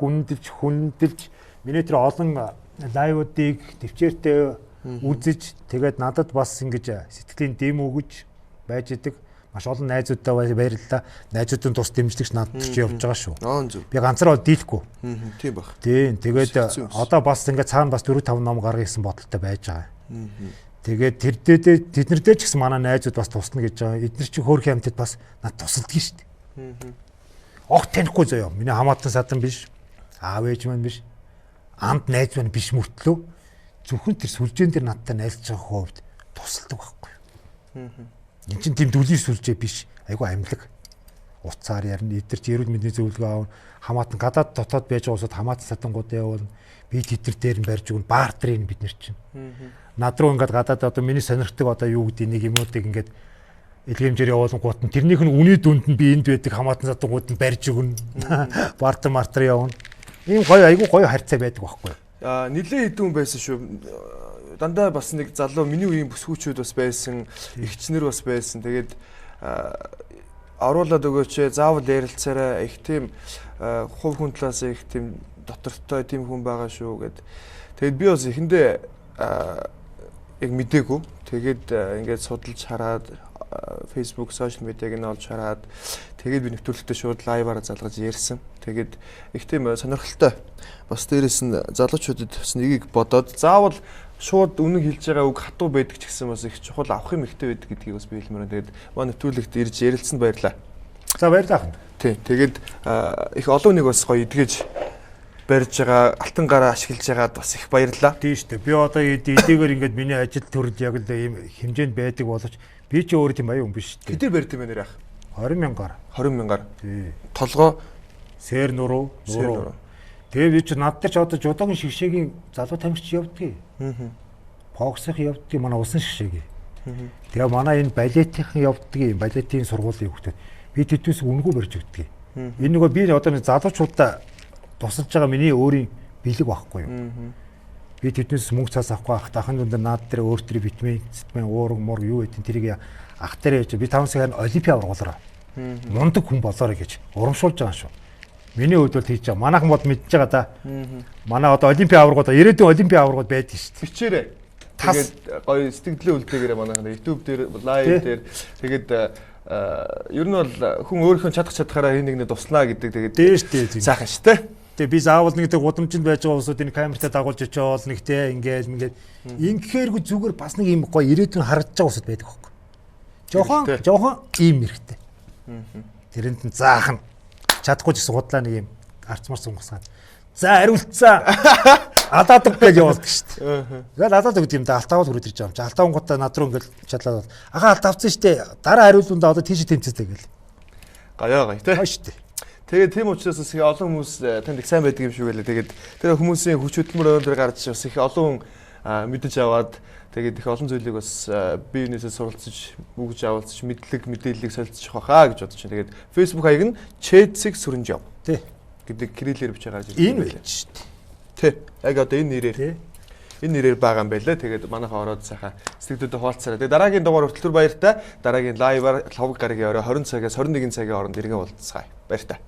хүндэлж миний тэр олон лайвуудыг төвчээртэй үзэж тэгээд надад бас ингэж сэтгэлийн дэм өгөж байж идэг. Маш олон найзуудтай баярлалаа. Найзуудын тус дэмжлэгч надад ч явж байгаа шүү. Би ганцаараа дийлэхгүй. Тийм баг. Тийм тэгээд одоо бас ингээд цаана бас 4-5 ном гаргах гэсэн бодолтой байж байгаа. Тэгээд тэднэрдээ ч гэсэн манай найзууд бас тусна гэж байгаа. Эдгээр чинь хөөрхөн хамтад бас над тусалдаг шүү дээ. Огт танихгүй заяа. Миний хамаатан садан биш. Аав ээж маань биш. Амд найз маань биш мөртлөө зөвхөн тэр сүлжээн дээр надтай найзлж байгаа хувьд тусалдаг байхгүй. Энд чинь тийм дүлийн сүлжээ биш. Айгу амьлаг. Уцаар ярина. Эдгээр чи эрүүл мэндийн зөвлөгөө аавна. Хамаатан гадаад дотоод байж байгаа усад хамаатан садангууд явуулна. Би тэдэр дээр нь барьж өгнө. Бартрын бид нар чинь. Над руу ингээд гадаад одоо миний сонирхдаг одоо юу гэдэг нэг юмнуудыг ингээд илгээмжээр явуулангууд нь тэрнийх нь үний дүнд нь би энд байдаг хамаатан садангууд нь барьж өгнө. Бартер явна. Ийм гоё айгу гоё харьцаа байдаг байхгүй. Нилээ хэдэн хүн байсан шүү. Дандаа бас нэг залуу миний үеийн бүсгүүчүүд бас байсан, эгчнэр бас байсан. Тэгээд оруулаад өгөөч, заавал ярилцаарай. Их тийм хувь хүн талаас их тийм дотортой тийм хүн байгаа шүү гэд. Тэгээд би бас эхэндээ яг мдээгүй. Тэгээд ингээд судалж хараад Facebook, social media-г нь олж хараад тэгээд би нэвтрүүлэгтээ шууд лайваар залгаж ярьсан. Тэгээд их тийм сонирхолтой. Бас дээрэс нь залуучуудад бас нэгийг бодоод заавал шууд үнэн хэлж байгаа үг хатуу байдаг ч гэсэн бас их чухал авах юм ихтэй байдаг гэдгийг бас би хэлмээр. Тэгээд манай нэвтрүүлэгт ирж ярилцсанд баярлалаа. За баярлалаа. Тий. Тэгээд их олон нэг бас гоё идгэж барьж байгаа, алтан гараа ашиглаж байгаад бас их баярлалаа. Тийм шүү дээ. Би одоо эдгээр ингээд миний ажил төрөл яг л ийм хэмжээнд байдаг боловч би ч өөр тийм аюун биш шүү дээ. Хэдээр барьд юм бэ нэр ах? 20,000-аар. 20,000-аар. Тий. Толгой сэр нуруу. Тэгээ би ч над дээр ч одоо жодоогийн шигшээгийн залуу тамирч явдгийг. Боксах явдгийг манай усан шигшээгийн. Тэгээ манай энэ балетийн явдгийг, балетийн сургуулийн хүүхдүүд би тэднээс үнэгүй барьж өгдөг. Энэ нөгөө би одоо нэг залуучуудаа тусалж байгаа миний өөрийн бэлэг байхгүй юу. Би тэднээс мөнгө цаас авахгүй ах дахын дунд наад дээр өөр төр витамин, уурга, муур юу гэдэг тэрийг ах дээр яж би 5 сарын олимпиа ургуулаарай. Мундаг хүн болоорой гэж урамшуулж байгаа шүү. Миний хувьд бол хийж байгаа. Манайхан бод мэдж байгаа да. Манай одоо олимпиа аваргууд, ирээдүйн олимпиа аваргууд байдаг шүү дээ. Бичээрэй. Тэгээд гоё сэтгэлдээ үлдээгээрээ манайхан YouTube дээр, live дээр тэгээд ер нь бол хүн өөрийнхөө чадхаараа хин нэгнээ туслана гэдэг тэгээд дээш дээ. Сайхан шүү дээ. Тэгээ би заавал нэг тэг гудамжинд байж байгаа усууд энэ камертаа дагуулж очиод нэг те ингээд ингэхээргүй зүгээр бас нэг юм гоё ирээдүйн харагдаж байгаа усууд байдаг хөөхгүй. Жохон ийм мэрхтэй. Тэрэнд нь заахна. Чадахгүй ч гэсэн худлаа нэг юм арцмар сунгасгаад. За хариулцсан. Алдаадаг гэж явуулдаг шүү дээ. Тэгэл алдаадаг гэдэг юм да алтаавал хүрээд ирж байгаа юм чи. Алтааван гутаа над руу ингээд чадлаад. Аха алдавцсан шүү дээ. Дараа хариулундаа одоо тийш тэмцээтэй гэл. Гаяа тий. Хаа шүү дээ. Тэгээд тийм учраас бас их олон хүмүүс танд их сайн байдаг юм шиг байлаа. Тэгээд тэр хүмүүсийн хүч хөдөлмөр өндөр гарч бас их олон мэдэж аваад тэгээд их олон зүйлийг бас бие биенээсээ суралцж, бүгж авалцж, мэдээллийг солилцох байхаа гэж бодож байна. Тэгээд Facebook хаяг нь Chetsig Сүрэнжав. Тий. Гэдэг кириллээр бичиж гарч ирсэн. Энэ байж шүү дээ. Тий. Яг одоо энэ нэрээр байгаа юм байлаа. Тэгээд манайхаа ороод сайхан сэтгэлдээ хуваалцсараа. Тэгээд дараагийн дугаар хүртэл баяртай. Дараагийн лайваар 5 гарагийн орой 20 цагаас 21 цагийн хооронд иргэн уулзцгаая. Баяртай.